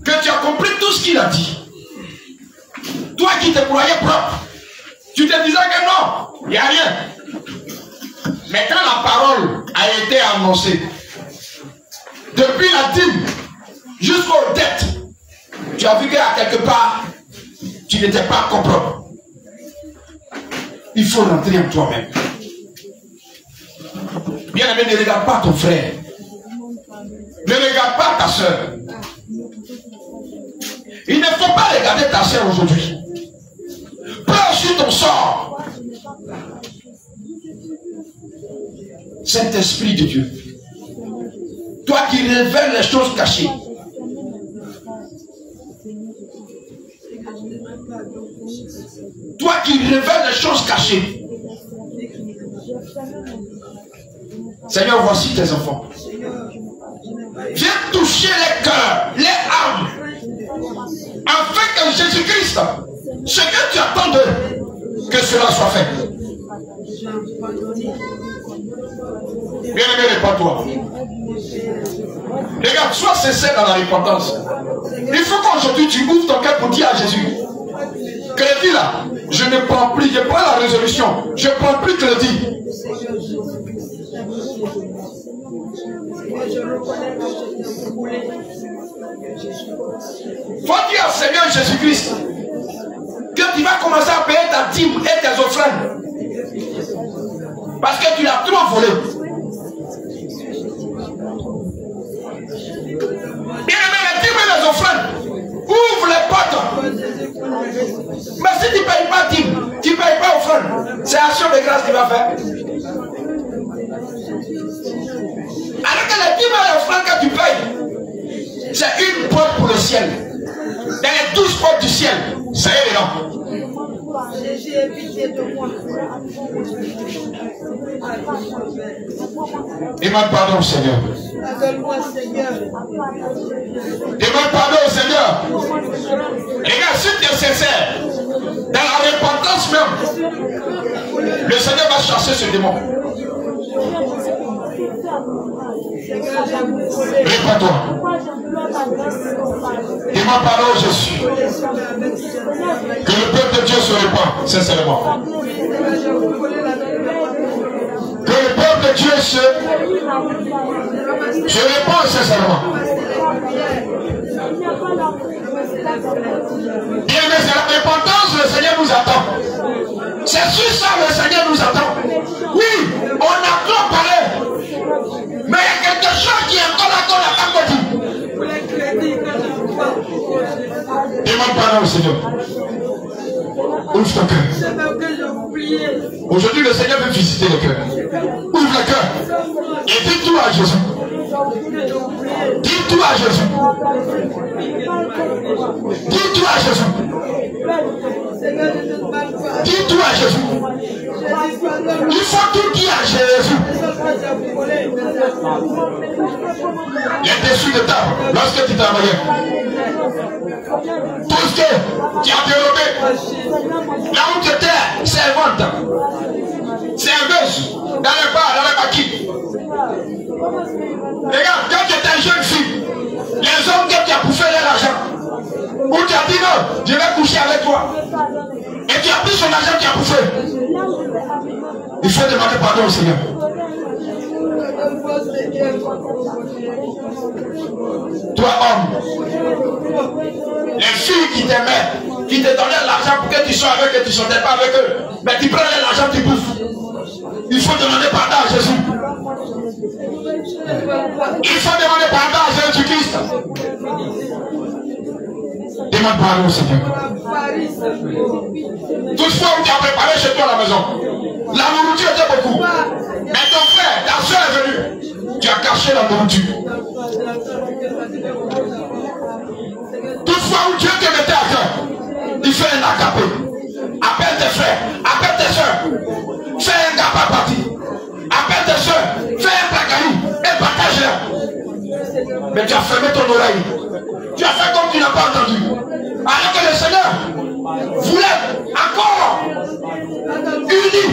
que tu as compris tout ce qu'il a dit. Toi qui te croyais propre, tu te disais que non, il n'y a rien. Mais quand la parole a été annoncée, depuis la dîme jusqu'aux dettes, tu as vu qu'à quelque part, tu n'étais pas propre. Il faut rentrer en toi-même. Bien aimé, ne regarde pas ton frère. Ne regarde pas ta soeur. Il ne faut pas regarder ta soeur aujourd'hui. Pleure sur ton sort. Saint-Esprit de Dieu, toi qui révèles les choses cachées, toi qui révèles les choses cachées, Seigneur, voici tes enfants. Viens toucher les cœurs, les âmes, afin que Jésus-Christ, ce que tu attends d'eux, que cela soit fait. Bien-aimé, répands-toi. Regarde, sois sincère dans la repentance. Il faut qu'aujourd'hui tu ouvres ton cœur pour dire à Jésus, crédit là, je ne prends plus, je prends la résolution, je ne prends plus crédit. Faut dire au Seigneur Jésus-Christ que tu vas commencer à payer ta dîme et tes offrandes. Parce que tu l'as trop volé. Bien-aimé, les dîmes et les offrandes, ouvre les portes. Mais si tu ne payes pas dîme, tu ne payes pas offrande, c'est action de grâce qu'il va faire. Alors que les dîmes et les offrandes que tu payes, c'est une porte pour le ciel. Dans les 12 portes du ciel, ça y est dedans. Jésus est pitié de moi. Demande pardon au Seigneur. Pardonne-moi, Seigneur. Demande pardon au Seigneur. Regarde, si tu es sincère, dans la repentance même, le Seigneur va chasser ce démon. Réponds-toi. Demande pardon au Jésus. Que le peuple de Dieu se répand sincèrement. Que le peuple de Dieu se répand sincèrement. Bien, mais c'est la repentance, le Seigneur nous attend. C'est sur ça le Seigneur nous attend. Oui, on a trop parlé. Mais il y a quelque chose qui est encore là qu'on n'a pas dit. Demande pardon au Seigneur. Ouvre ton cœur. Aujourd'hui, le Seigneur veut visiter le cœur. Ouvre le cœur. Et dis tout à Jésus. Dis tout à Jésus. Dis tout à Jésus. Dis tout à Jésus. Il faut tout dire à Jésus. Les dessus de table, lorsque tu travaillais, tout ce que tu as développé, là où tu étais, servante, serveuse, dans le bar, dans le maquis. Regarde, quand tu étais jeune fille, les hommes que tu as bouffé leur argent, où tu as dit non, je vais coucher avec toi. Et tu as pris son argent, tu as bouffé. Il faut demander pardon au Seigneur. Toi, homme, les filles qui t'aimaient, qui te donnaient l'argent pour que tu sois avec eux, tu ne sortais pas avec eux, mais tu prenais l'argent, tu bouffes. Il faut demander pardon à Jésus. Il faut demander pardon à Jésus-Christ. Demande pardon au Seigneur. Toutefois, où tu as préparé chez toi à la maison, la nourriture était beaucoup. Mais ton frère, ta soeur est venue. Tu as caché la nourriture. Toutefois, où Dieu te mettait à cœur, il fait un agapé. Appelle tes frères, appelle tes soeurs. Fais un gapa parti. Appelle tes soeurs, fais un plagari et partage-la. Mais tu as fermé ton oreille. Tu as fait comme tu n'as pas entendu. Alors que le Seigneur voulait encore unir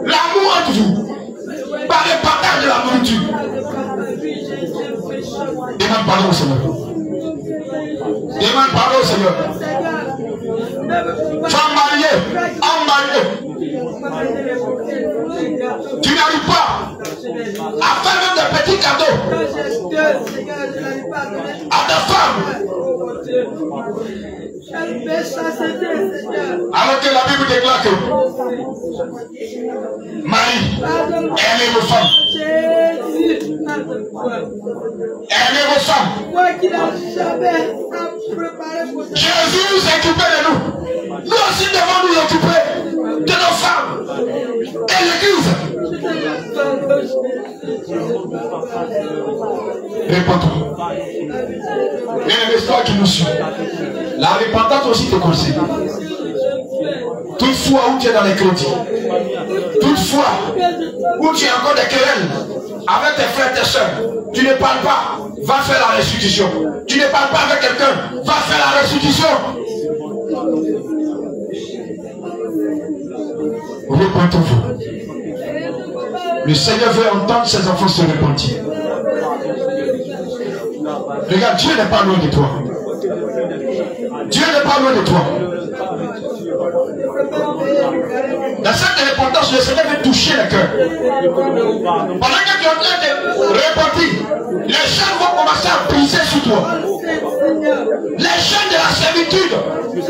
l'amour entre vous par le partage de la nourriture. Demande pardon au Seigneur. Demande pardon au Seigneur. Femme mariée, homme marié, tu n'arrives pas à faire même des petits cadeaux à ta femme. Alors que la Bible déclare que Marie aimait vos femmes. Aimez vos femmes. Jésus s'occupait de nous. Nous aussi devons nous occuper de nos femmes et l'église. Réponds-toi. Bien-aimé, c'est toi qui nous suis. La repentance aussi te conseille. Toutefois où tu es dans les crédits, toutefois, où tu as encore des querelles avec tes frères et tes soeurs, tu ne parles pas, va faire la restitution. Tu ne parles pas avec quelqu'un, va faire la restitution. Repentez-vous. Le Seigneur veut entendre ses enfants se repentir. Regarde, Dieu n'est pas loin de toi. Dieu n'est pas loin de toi. Dans cette repentance, le Seigneur veut toucher le cœur. Pendant que tu es en train de repentir, les chaînes vont commencer à briser sur toi. Les chaînes de la servitude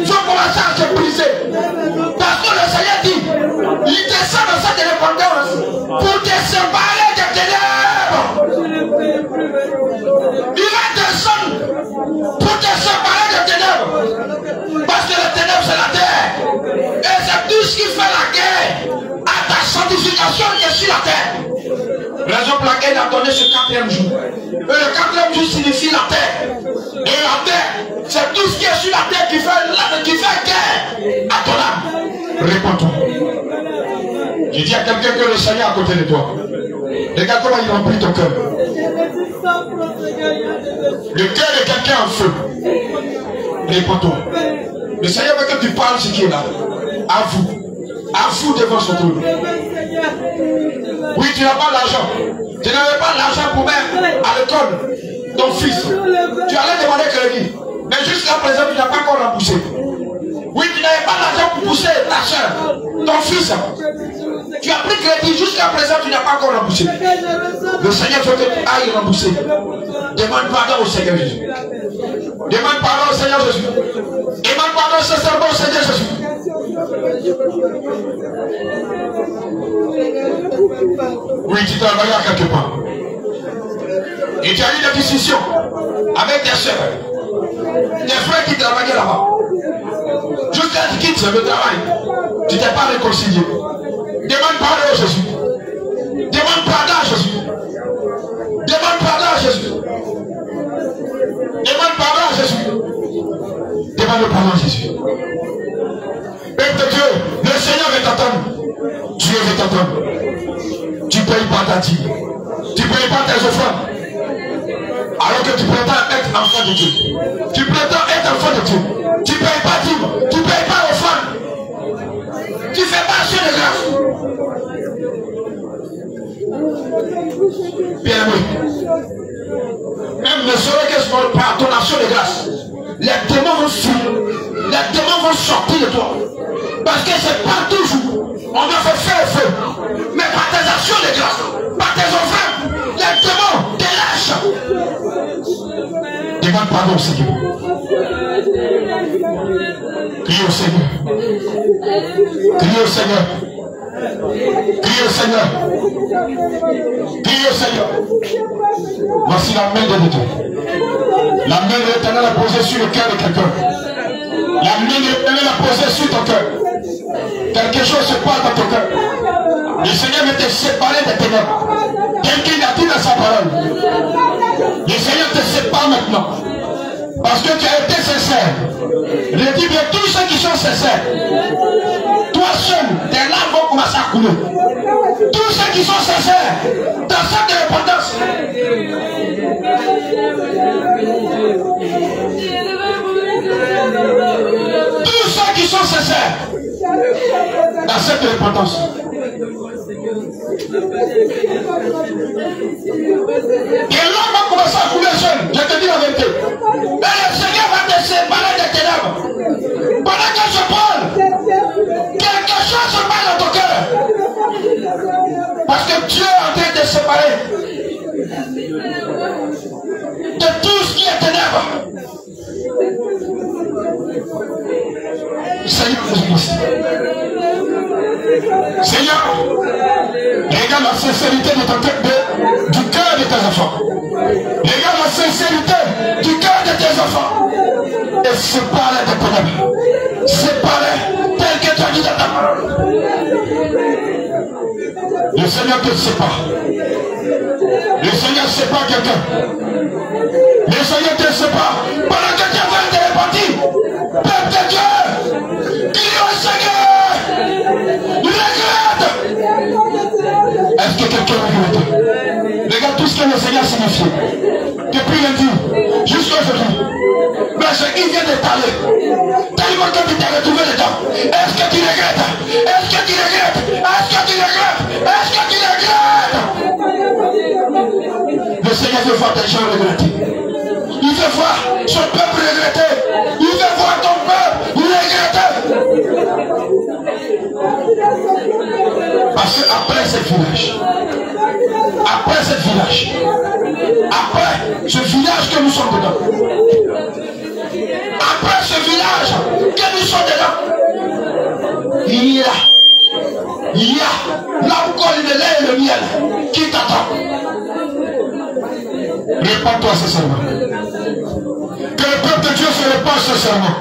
vont commencer à se briser. Parce que le Seigneur dit, il descend dans cette repentance pour te séparer des ténèbres. Il va descendre pour te séparer des ténèbres. Parce que les ténèbres c'est la terre. Et c'est tout ce qui fait la guerre à ta sanctification qui est sur la terre. Raison pour laquelle il a donné ce 4e jour. Et le 4e jour signifie la terre. Et la terre, c'est tout ce qui est sur la terre qui fait guerre à ton âme. Réponds-toi. Je dis à quelqu'un que le Seigneur est à côté de toi. Regarde comment il remplit ton cœur. Le cœur de quelqu'un en feu. Réponds-toi. Le Seigneur veut que tu parles ce qui est là. À vous. À vous devant son trône. Oui, tu n'as pas l'argent. Tu n'avais pas l'argent pour mettre à l'école ton fils. Tu allais demander crédit. Mais jusqu'à présent, tu n'as pas encore remboursé. Oui, tu n'avais pas l'argent pour pousser ta soeur, ton fils. Tu as pris crédit, jusqu'à présent, tu n'as pas encore remboursé. Le Seigneur veut que tu ailles rembourser. Demande pardon au Seigneur Jésus. Demande pardon au Seigneur Jésus. Demande pardon sincèrement au Seigneur Jésus. Oui, tu travailles à quelque part. Et tu as eu des discussions avec tes soeurs, tes frères qui travaillaient là-bas. Jusqu'à ce qu'ils quittent le travail, tu t'es pas réconcilié. Demande pardon à Jésus. Demande pardon à Jésus. Demande pardon à Jésus. Demande pardon à Jésus. Demande pardon à Jésus. Père de Dieu, le Seigneur veut t'entendre. Dieu veut t'entendre. Tu ne payes pas ta dîme. Tu ne payes pas tes offrandes. Alors que tu prétends être enfant de Dieu. Tu prétends être enfant de Dieu. Tu ne payes pas dîme. Tu ne payes pas offrande. Tu ne fais pas action de grâce. Bien oui. Même ne serait que par ton action de grâce, les démons vont fuir. Les démons vont sortir de toi. Parce que c'est pas toujours. On a fait feu au feu. Mais par tes actions de grâce, par tes offrandes, les démons te lâchent. Demande pardon au Seigneur. Crie au Seigneur. Crie au Seigneur. Crie au Seigneur. Crie au Seigneur. Voici la main de Dieu. La main de l'Éternel est posée sur le cœur de quelqu'un. La main de l'Éternel est posée sur ton cœur. Quelque chose se passe dans ton cœur. Le Seigneur veut te séparer des ténèbres. Quelqu'un a dit dans sa parole. Le Seigneur te sépare maintenant. Parce que tu as été sincère. Je dis bien tous ceux qui sont sincères. Toi seul, tes larmes vont commencer à couler. Tous ceux qui sont sincères dans cette repentance. Tous ceux qui sont sincères dans cette repentance. Et l'homme va commencer à couler seul. Je te dis la vérité. Mais le Seigneur va te séparer des ténèbres. Pendant que je parle, quelque chose se passe dans ton cœur. Parce que Dieu est en train de te séparer de tout ce qui est ténèbres. Seigneur Jésus-Christ. Seigneur, regarde la sincérité de ton cœur, du cœur de tes enfants. Regarde la sincérité du cœur de tes enfants. Et sépare des ténèbres. Sépare tel que tu as dit dans ta parole. Le Seigneur te sépare. Le Seigneur sépare quelqu'un. Le Seigneur te sépare. Pendant que tu es en train de repentir, peuple de Dieu, crie au Seigneur. Regarde. a signifié. Depuis lundi, jusqu'à aujourd'hui. Mais il vient de parler. Tellement que tu t'es retrouvé dedans. Est-ce que tu regrettes? Est-ce que tu regrettes? Est-ce que tu regrettes? Est-ce que tu regrettes? Le Seigneur veut voir des gens regretter. Il veut voir son peuple regretter. Il veut voir ton peuple regretter. Parce qu'après ce village, après ce village que nous sommes dedans, après ce village que nous sommes dedans, il y a là où colle le lait et le miel qui t'attend. Répands-toi sincèrement. Que le peuple de Dieu se répand sincèrement.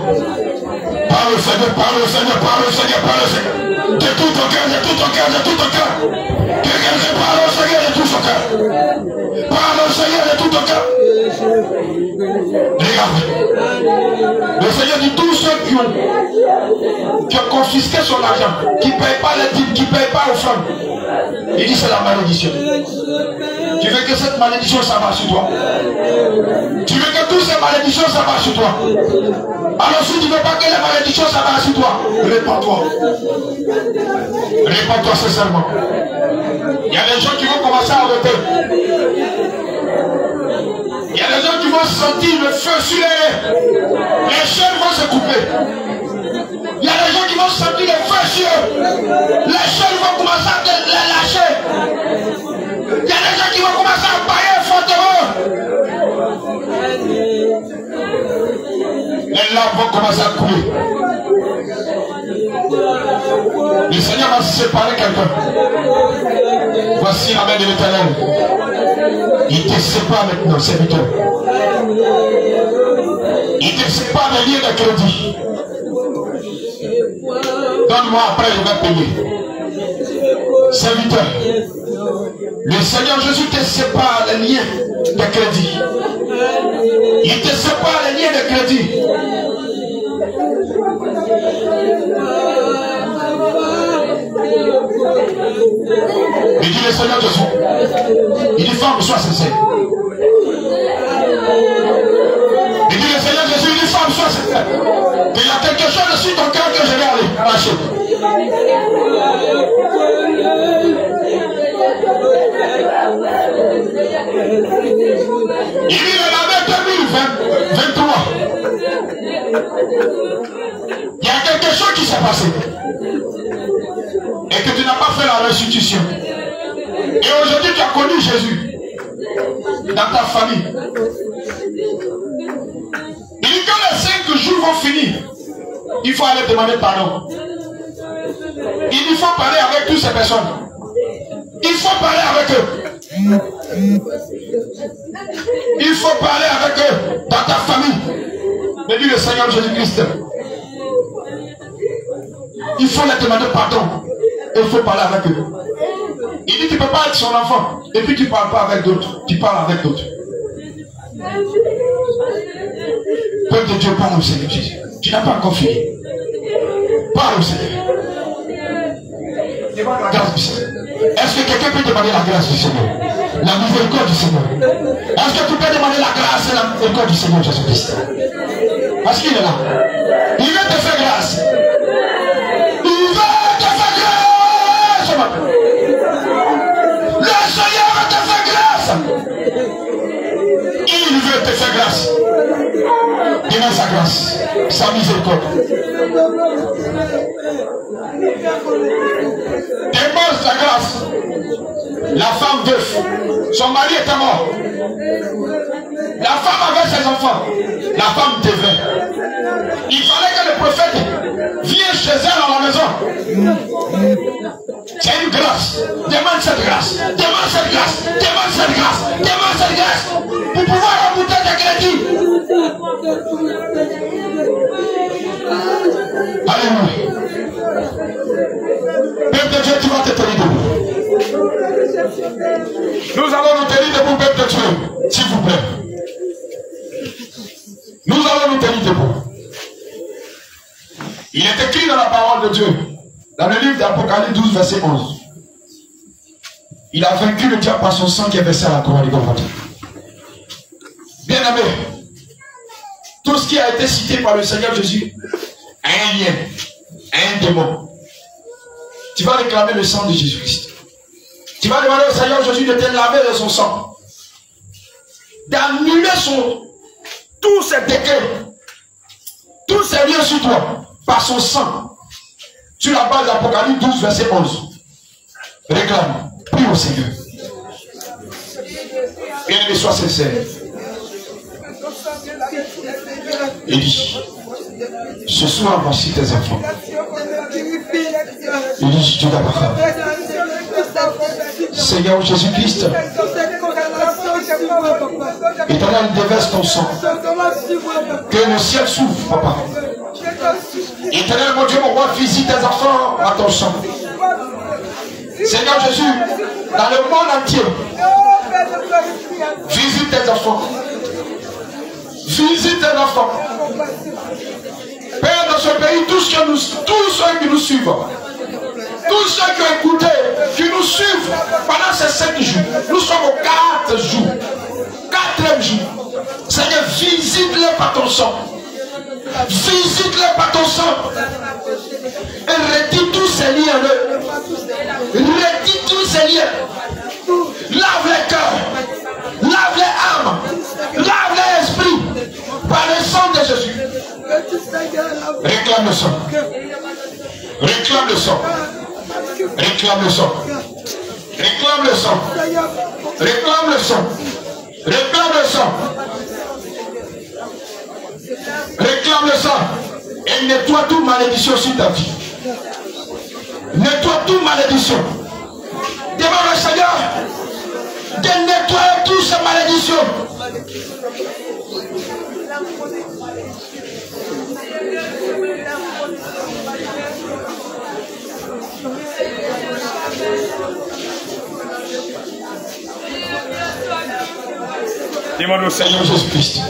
Parle au Seigneur, parle au Seigneur, parle au Seigneur, parle au Seigneur. De tout ton cœur, de tout ton cœur, de tout ton cœur. Quelqu'un qui parle au Seigneur de tout son cœur. Parle au Seigneur de tout ton cœur. Regarde. Le Seigneur dit tous ceux qui ont confisqué son argent, qui ne payent pas les dîmes, qui ne payent pas aux femmes. Il dit c'est la malédiction. Tu veux que cette malédiction s'abat sur toi? Tu veux que toutes ces malédictions s'abattent sur toi? Alors si tu ne veux pas que les malédictions s'abattent sur toi, répands-toi. Répands-toi sincèrement. Il y a des gens qui vont commencer à arrêter. Il y a des gens qui vont sentir le feu sur les chaînes vont se couper. Il y a des gens qui vont sentir le feu sur eux. Les chaînes vont commencer à les lâcher. Il y a des gens qui vont commencer à bailler fortement. Les larmes vont commencer à couler. Le Seigneur va séparer quelqu'un. Voici la main de l'Éternel. Il te sépare maintenant, serviteur. Il te sépare des liens de crédit. Donne-moi après, je vais payer. Serviteur. Le Seigneur Jésus te sépare les liens de crédit. Il te sépare les liens de crédit. Il dit le Seigneur Jésus. Il dit femme, sois sincère. Il dit le Seigneur Jésus, il dit femme, sois sincère. Il y a quelque chose sur ton cœur que je vais aller arracher. Il dit le l'année 2023. Il y a quelque chose qui s'est passé. Et que tu n'as pas fait la restitution. Et aujourd'hui tu as connu Jésus dans ta famille. Il dit que les 5 jours vont finir. Il faut aller demander pardon. Il dit, il faut parler avec toutes ces personnes. Il faut parler avec eux. Il faut parler avec eux dans ta famille. Mais dit le Seigneur Jésus-Christ. Il faut leur demander pardon. Et il faut parler avec eux. Il dit tu ne peux pas être son enfant. Et puis tu ne parles pas avec d'autres. Tu parles avec d'autres. Peuple de Dieu, parle au Seigneur Jésus. Tu n'as pas encore fini. Parle au Seigneur. Grâce du Seigneur. Est-ce que quelqu'un peut demander la grâce du Seigneur? La miséricorde du Seigneur. Est-ce que tu peux demander la grâce et la miséricorde du Seigneur Jésus-Christ? Parce qu'il est là. Il veut te faire grâce. Il veut te faire grâce. Le Seigneur veut te faire grâce. Il veut te faire grâce. Demande sa grâce, sa miséricorde. Demande sa grâce. La femme veuve, son mari était mort. La femme avait ses enfants. La femme devait. Il fallait que le prophète vienne chez elle dans la maison. C'est une grâce. Demande cette grâce. Demande cette grâce. Demande cette grâce. Demande cette grâce. Pour pouvoir rembourser tes crédits. Alléluia. Peuple de Dieu, tu vas te tenir debout. Nous allons nous tenir debout, peuple de Dieu, s'il vous plaît. Nous allons nous tenir debout. Il est écrit dans la parole de Dieu, dans le livre d'Apocalypse 12, verset 11. Il a vaincu le diable par son sang qui est versé à la croix du Golgotha. Bien-aimé, tout ce qui a été cité par le Seigneur Jésus a un lien, a un démon. Tu vas réclamer le sang de Jésus-Christ. Tu vas demander au Seigneur Jésus de te laver de son sang, d'annuler tous ses décrets, tous ses liens sur toi, par son sang, sur la base d'Apocalypse 12, verset 11. Réclame, prie au Seigneur. Bien-aimé, sois sincère. Et dis, ce soir, voici tes enfants. Et dis, Dieu d'Abraham, Seigneur Jésus-Christ, Éternel, déverse ton sang. Que le ciel s'ouvre, papa. Éternel, mon Dieu, mon roi, visite tes enfants à ton sang. Seigneur Jésus, dans le monde entier, visite tes enfants. Visite tes enfants. Père, dans ce pays, tous ceux qui nous suivent, tous ceux qui ont écouté, qui nous suivent pendant ces 5 jours, nous sommes aux 4 jours, 4e jour. Seigneur, visite-les par ton sang. Visite-les par ton sang. Et retire tous ces liens en eux. Retire tous ces liens. Lave les cœurs. Lave les âmes. Lave les esprits. Par le sang de Jésus. Réclame le sang. Réclame le sang. Réclame le sang. Réclame le sang. Réclame le sang. Réclame le sang. Réclame le sang. Et nettoie toute malédiction sur ta vie. Nettoie toute malédiction. Demande au Seigneur de nettoyer toutes ces malédictions. Demande au Seigneur Jésus-Christ.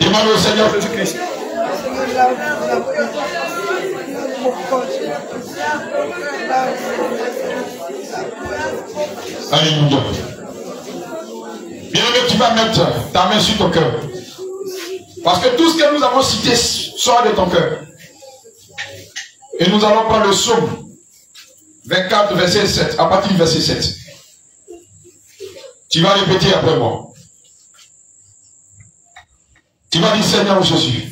Demande au Seigneur Jésus-Christ. Alléluia. Bien-aimé, tu vas mettre ta main sur ton cœur. Parce que tout ce que nous avons cité sort de ton cœur. Et nous allons prendre le psaume 24, verset 7, à partir du verset 7. Tu vas répéter après moi. Tu vas dire, Seigneur Jésus,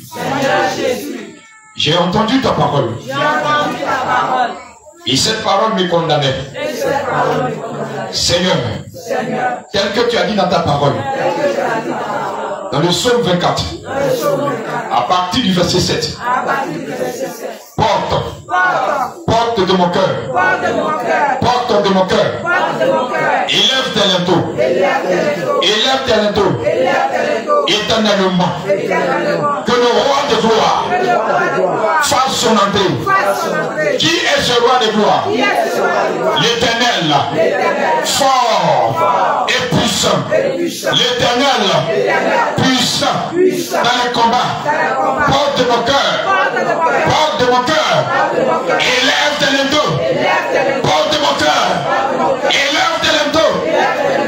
j'ai entendu ta parole. Et cette parole me condamnait. Seigneur, tel que tu as dit dans ta parole, dans le psaume 24, à partir du verset 7, porte de mon cœur, porte de mon cœur, élève tes linteaux, élève tes linteaux, éternellement, que le roi de gloire fasse son entrée. Qui est ce roi de gloire? L'Éternel, fort et puissant. L'Éternel, puissant dans les combats. Porte de mon cœur, porte de mon cœur, élève tes linteaux, porte de mon cœur, élève tes linteaux,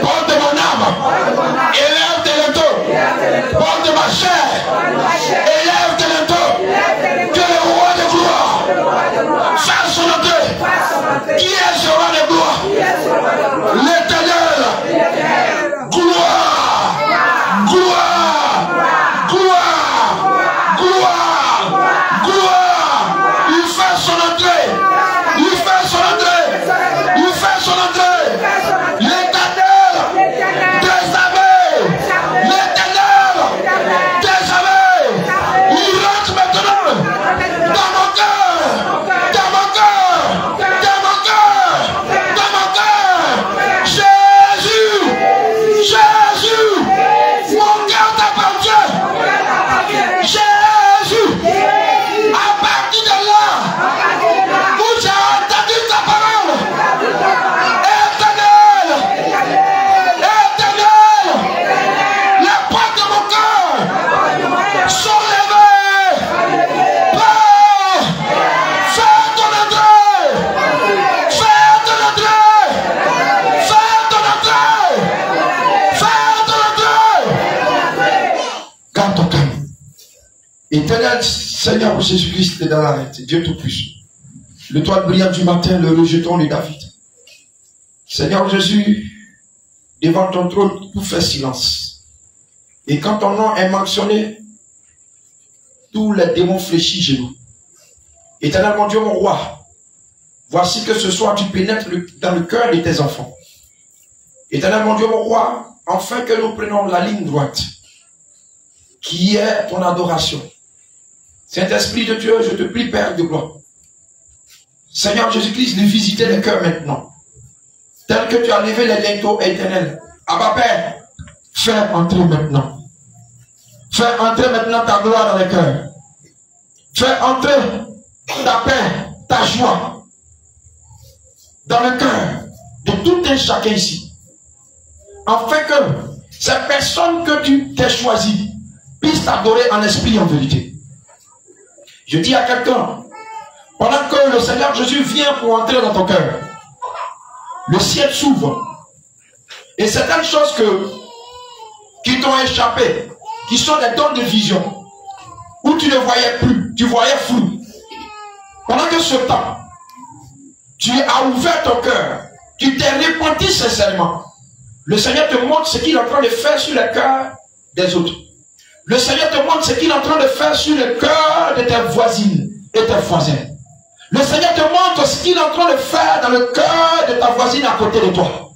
porte de mon âme, élève tes linteaux, porte de ma chair, élève tes linteaux, que le roi de gloire fasse son entrée. Qui est ce roi de gloire? L'Éternel. Gloire, gloire, gloire, gloire, gloire. Il fait son entrée. Il fait son entrée. Il fait son entrée. L'Éternel des armées. L'Éternel des armées. Il rentre maintenant dans mon cœur. Dans mon cœur. Dans mon cœur. Dans mon cœur. Jésus. Jésus. Mon cœur Éternel Seigneur Jésus-Christ de Nazareth, Dieu Tout-Puissant, le toit brillant du matin, le rejeton de David. Seigneur Jésus, devant ton trône, tout fait silence. Et quand ton nom est mentionné, tous les démons fléchissent genoux. Éternel mon Dieu, mon roi, voici que ce soir tu pénètres dans le cœur de tes enfants. Éternel mon Dieu, mon roi, afin que nous prenions la ligne droite, qui est ton adoration. Saint-Esprit de Dieu, je te prie, Père de gloire. Seigneur Jésus-Christ, de visiter les cœurs maintenant. Tel que tu as levé les linteaux éternels. Abba Père, fais entrer maintenant. Fais entrer maintenant ta gloire dans les cœurs. Fais entrer ta paix, ta joie dans le cœur de tout un chacun ici. Afin que ces personnes que tu t'es choisies puissent t'adorer en esprit et en vérité. Je dis à quelqu'un, pendant que le Seigneur Jésus vient pour entrer dans ton cœur, le ciel s'ouvre. Et certaines choses qui t'ont échappé, qui sont des dons de vision, où tu ne voyais plus, tu voyais flou. Pendant que ce temps, tu as ouvert ton cœur, tu t'es repenti sincèrement. Le Seigneur te montre ce qu'il est en train de faire sur le cœur des autres. Le Seigneur te montre ce qu'il est en train de faire sur le cœur de tes voisines et tes voisins. Le Seigneur te montre ce qu'il est en train de faire dans le cœur de ta voisine à côté de toi.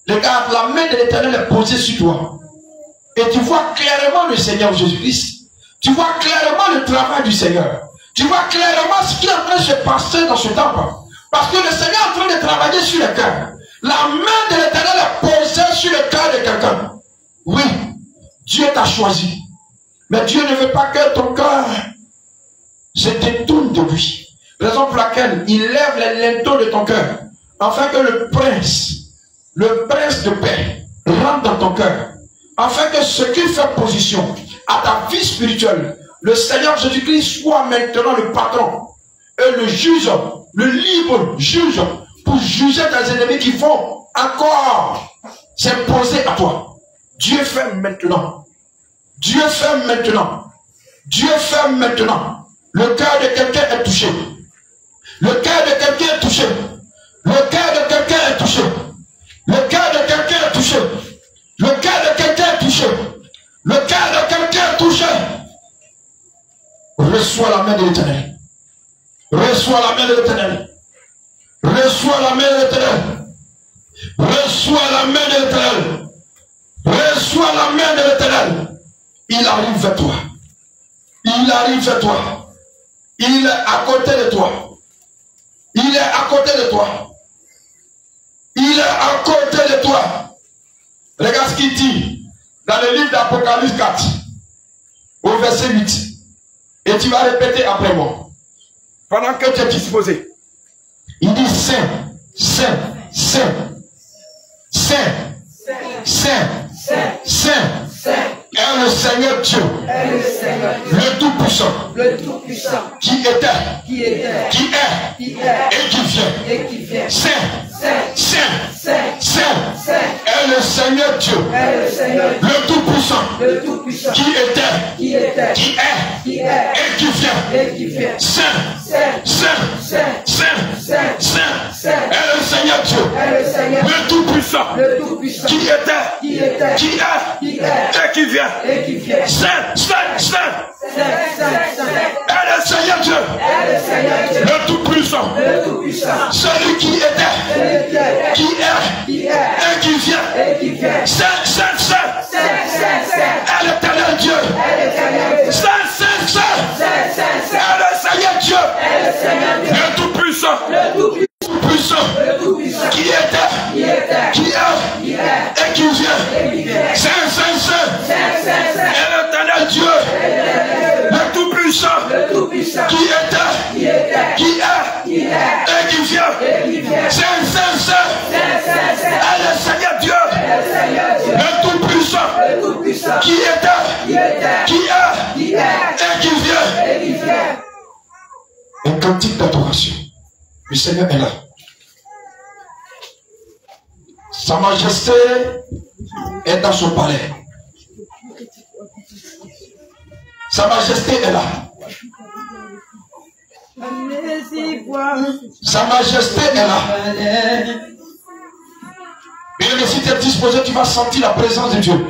Regarde, la main de l'Éternel est posée sur toi. Et tu vois clairement le Seigneur Jésus-Christ. Tu vois clairement le travail du Seigneur. Tu vois clairement ce qui est en train de se passer dans ce temple. Parce que le Seigneur est en train de travailler sur le cœur. La main de l'Éternel est posée sur le cœur de quelqu'un. Oui, Dieu t'a choisi. Mais Dieu ne veut pas que ton cœur se détourne de lui. Raison pour laquelle il lève les linteaux de ton cœur. Afin que le prince de paix, rentre dans ton cœur. Afin que ce qui fait position à ta vie spirituelle, le Seigneur Jésus-Christ soit maintenant le patron et le juge, le libre juge, pour juger tes ennemis qui vont encore s'imposer à toi. Dieu fait maintenant. Dieu fait maintenant. Dieu fait maintenant. Le cœur de quelqu'un est touché. Le cœur de quelqu'un est touché. Le cœur de quelqu'un est touché. Le cœur de quelqu'un est touché. Le cœur de quelqu'un est touché. Le cœur de quelqu'un est touché. Reçois la main de l'Éternel. Reçois la main de l'Éternel. Reçois la main de l'Éternel. Reçois la main de l'Éternel. Reçois la main de l'Éternel. Il arrive vers toi. Il arrive vers toi. Il est à côté de toi. Il est à côté de toi. Il est à côté de toi. Regarde ce qu'il dit dans le livre d'Apocalypse 4, au verset 8. Et tu vas répéter après moi. Pendant que tu es disposé. Il dit Saint, Saint, Saint, Saint, Saint, Saint, est le Seigneur Dieu, le Tout-Puissant, qui était, qui est, et qui vient. Saint, Saint, Saint, est le Seigneur Dieu, le Tout-Puissant, qui était, qui est, et qui vient. Saint, Saint, est le Seigneur Dieu, le Tout-Puissant, qui était, qui est, et qui vient. Saint, est le Seigneur Dieu, le Tout-Puissant, celui qui était, qui est, et qui vient. Saint, est l'éternel Dieu. Saint, est le Seigneur Dieu, le Tout-Puissant, qui était, qui est, et qui vient. Saint, est l'éternel Dieu, le Tout-Puissant, qui était, qui est, et qui vient. Saint, est le Seigneur Dieu, le Tout-Puissant, qui était, qui est, et qui vient. Un cantique d'adoration. Le Seigneur est là. Sa majesté est dans son palais. Sa majesté est là. Sa majesté est là. Bien aimé, si tu es disposé, tu vas sentir la présence de Dieu.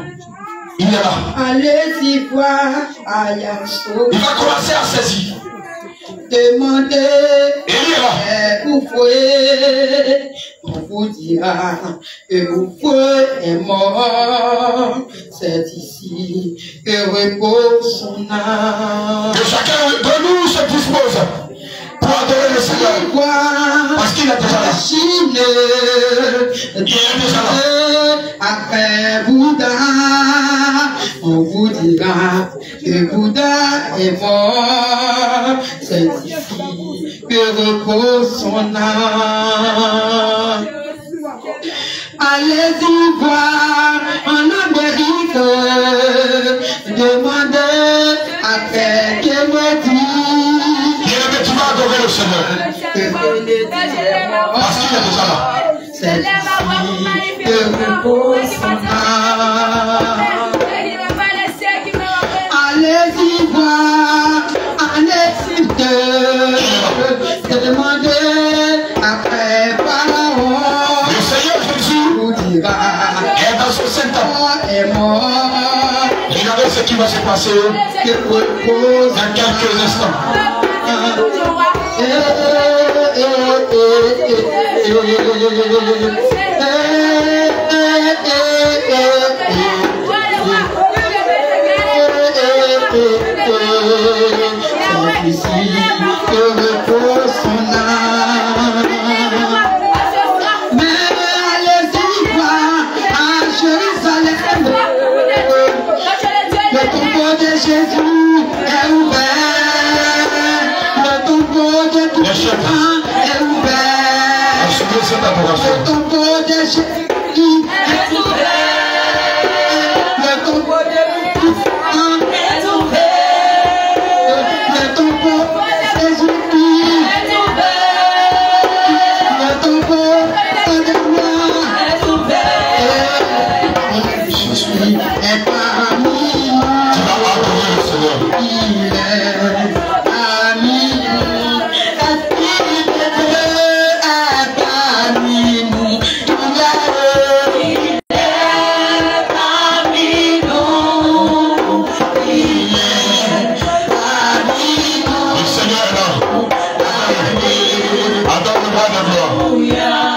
Il est là. Allez-y voir. Il va commencer à saisir. Demandez. Et il est là. Vous pouvez. On vous dira que vous pouvez est mort. C'est ici que repose son âme. Que chacun de nous se dispose pour adorer le Seigneur. Parce qu'il est déjà là. Il est déjà là. Après Bouddha, on vous dira que Bouddha est mort. C'est ici que repose son âme. Allez-y voir en Amérique, demandez à Kennedy. Bien-aimé, tu vas adorer le Seigneur. Parce qu'il est déjà là. C'est ici que repose son âme. Allez-y voir en Égypte, demandez après Pharaon. Le Seigneur Jésus Vous dira est dans son Saint-Temps. est mort. Regardez ce qui va se passer Que repose dans quelques instants. C'est ici que repose son âme. Mais allez-y voir à Jérusalem. Le tombeau de Jésus est ouvert. Le tombeau de tout saint est ouvert. Assumez cette adoration. Le tombeau de Jésus est ouvert. Le tombeau de tout saint est ouvert. Le tombeau de Jésus est ouvert. Le tombeau de gloire est ouvert. Jésus est parmi nous. Tu vas adorer le Seigneur. Il est parmi nous. L'Esprit de Dieu est parmi nous. Il est parmi nous. Il est parmi nous. Le Seigneur est là. Adore le roi de gloire.